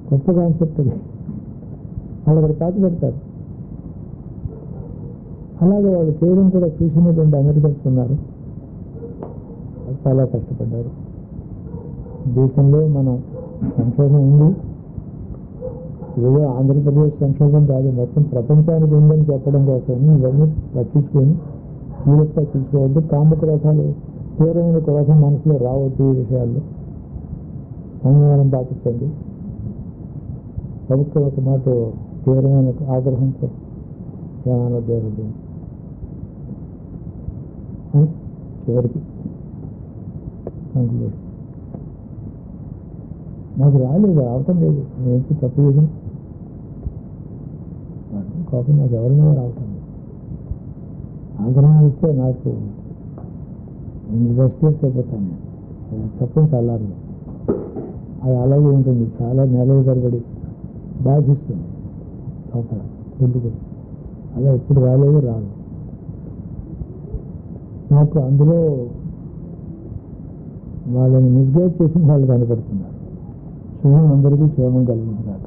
గొప్ప కాన్సెప్ట్ అది. వాళ్ళు అక్కడ పాతి పెడతారు. అలాగే వాళ్ళు చేయడం కూడా చూసినటువంటి అమెరికన్స్ ఉన్నారు, చాలా కష్టపడ్డారు. దేశంలో మనం సంక్షోభం ఉంది, ఏదో ఆంధ్రప్రదేశ్ సంక్షోభం కాదు, మొత్తం ప్రపంచానికి ఉందని చెప్పడం కోసం ఇవన్నీ పట్టించుకొని సీరియస్గా తీసుకోవద్దు. కామక్రోధాలు, తీవ్రమైన క్రోధం మనసులో రావద్దు. ఈ విషయాల్లో సంయమనం పాటించండి. ప్రభుత్వం ఒక మాట తీవ్రమైన ఆగ్రహంతో ఏమైనా దేవుడు చివరికి కంక్లూడ్. నాకు రాలేదు, రావటం లేదు, నేను తప్పు చేసిన కోపం నాకు ఎవరినో రావటం లేదు. ఆగ్రహం ఇస్తే నాకు రెస్ట్లెస్ అయిపోతాను నేను, తప్పని చల్లారు. అది అలాగే ఉంటుంది, చాలా నెలల తరబడి బాధిస్తుంది లోపల ఎందుకు. అలా ఎప్పుడు రాలేదు, రాదు నాకు. అందులో వాళ్ళని మిస్గైడ్ చేసి వాళ్ళు కనపడుతున్నారు. శుభం అందరికీ క్షేమం కలిగింది కాదు.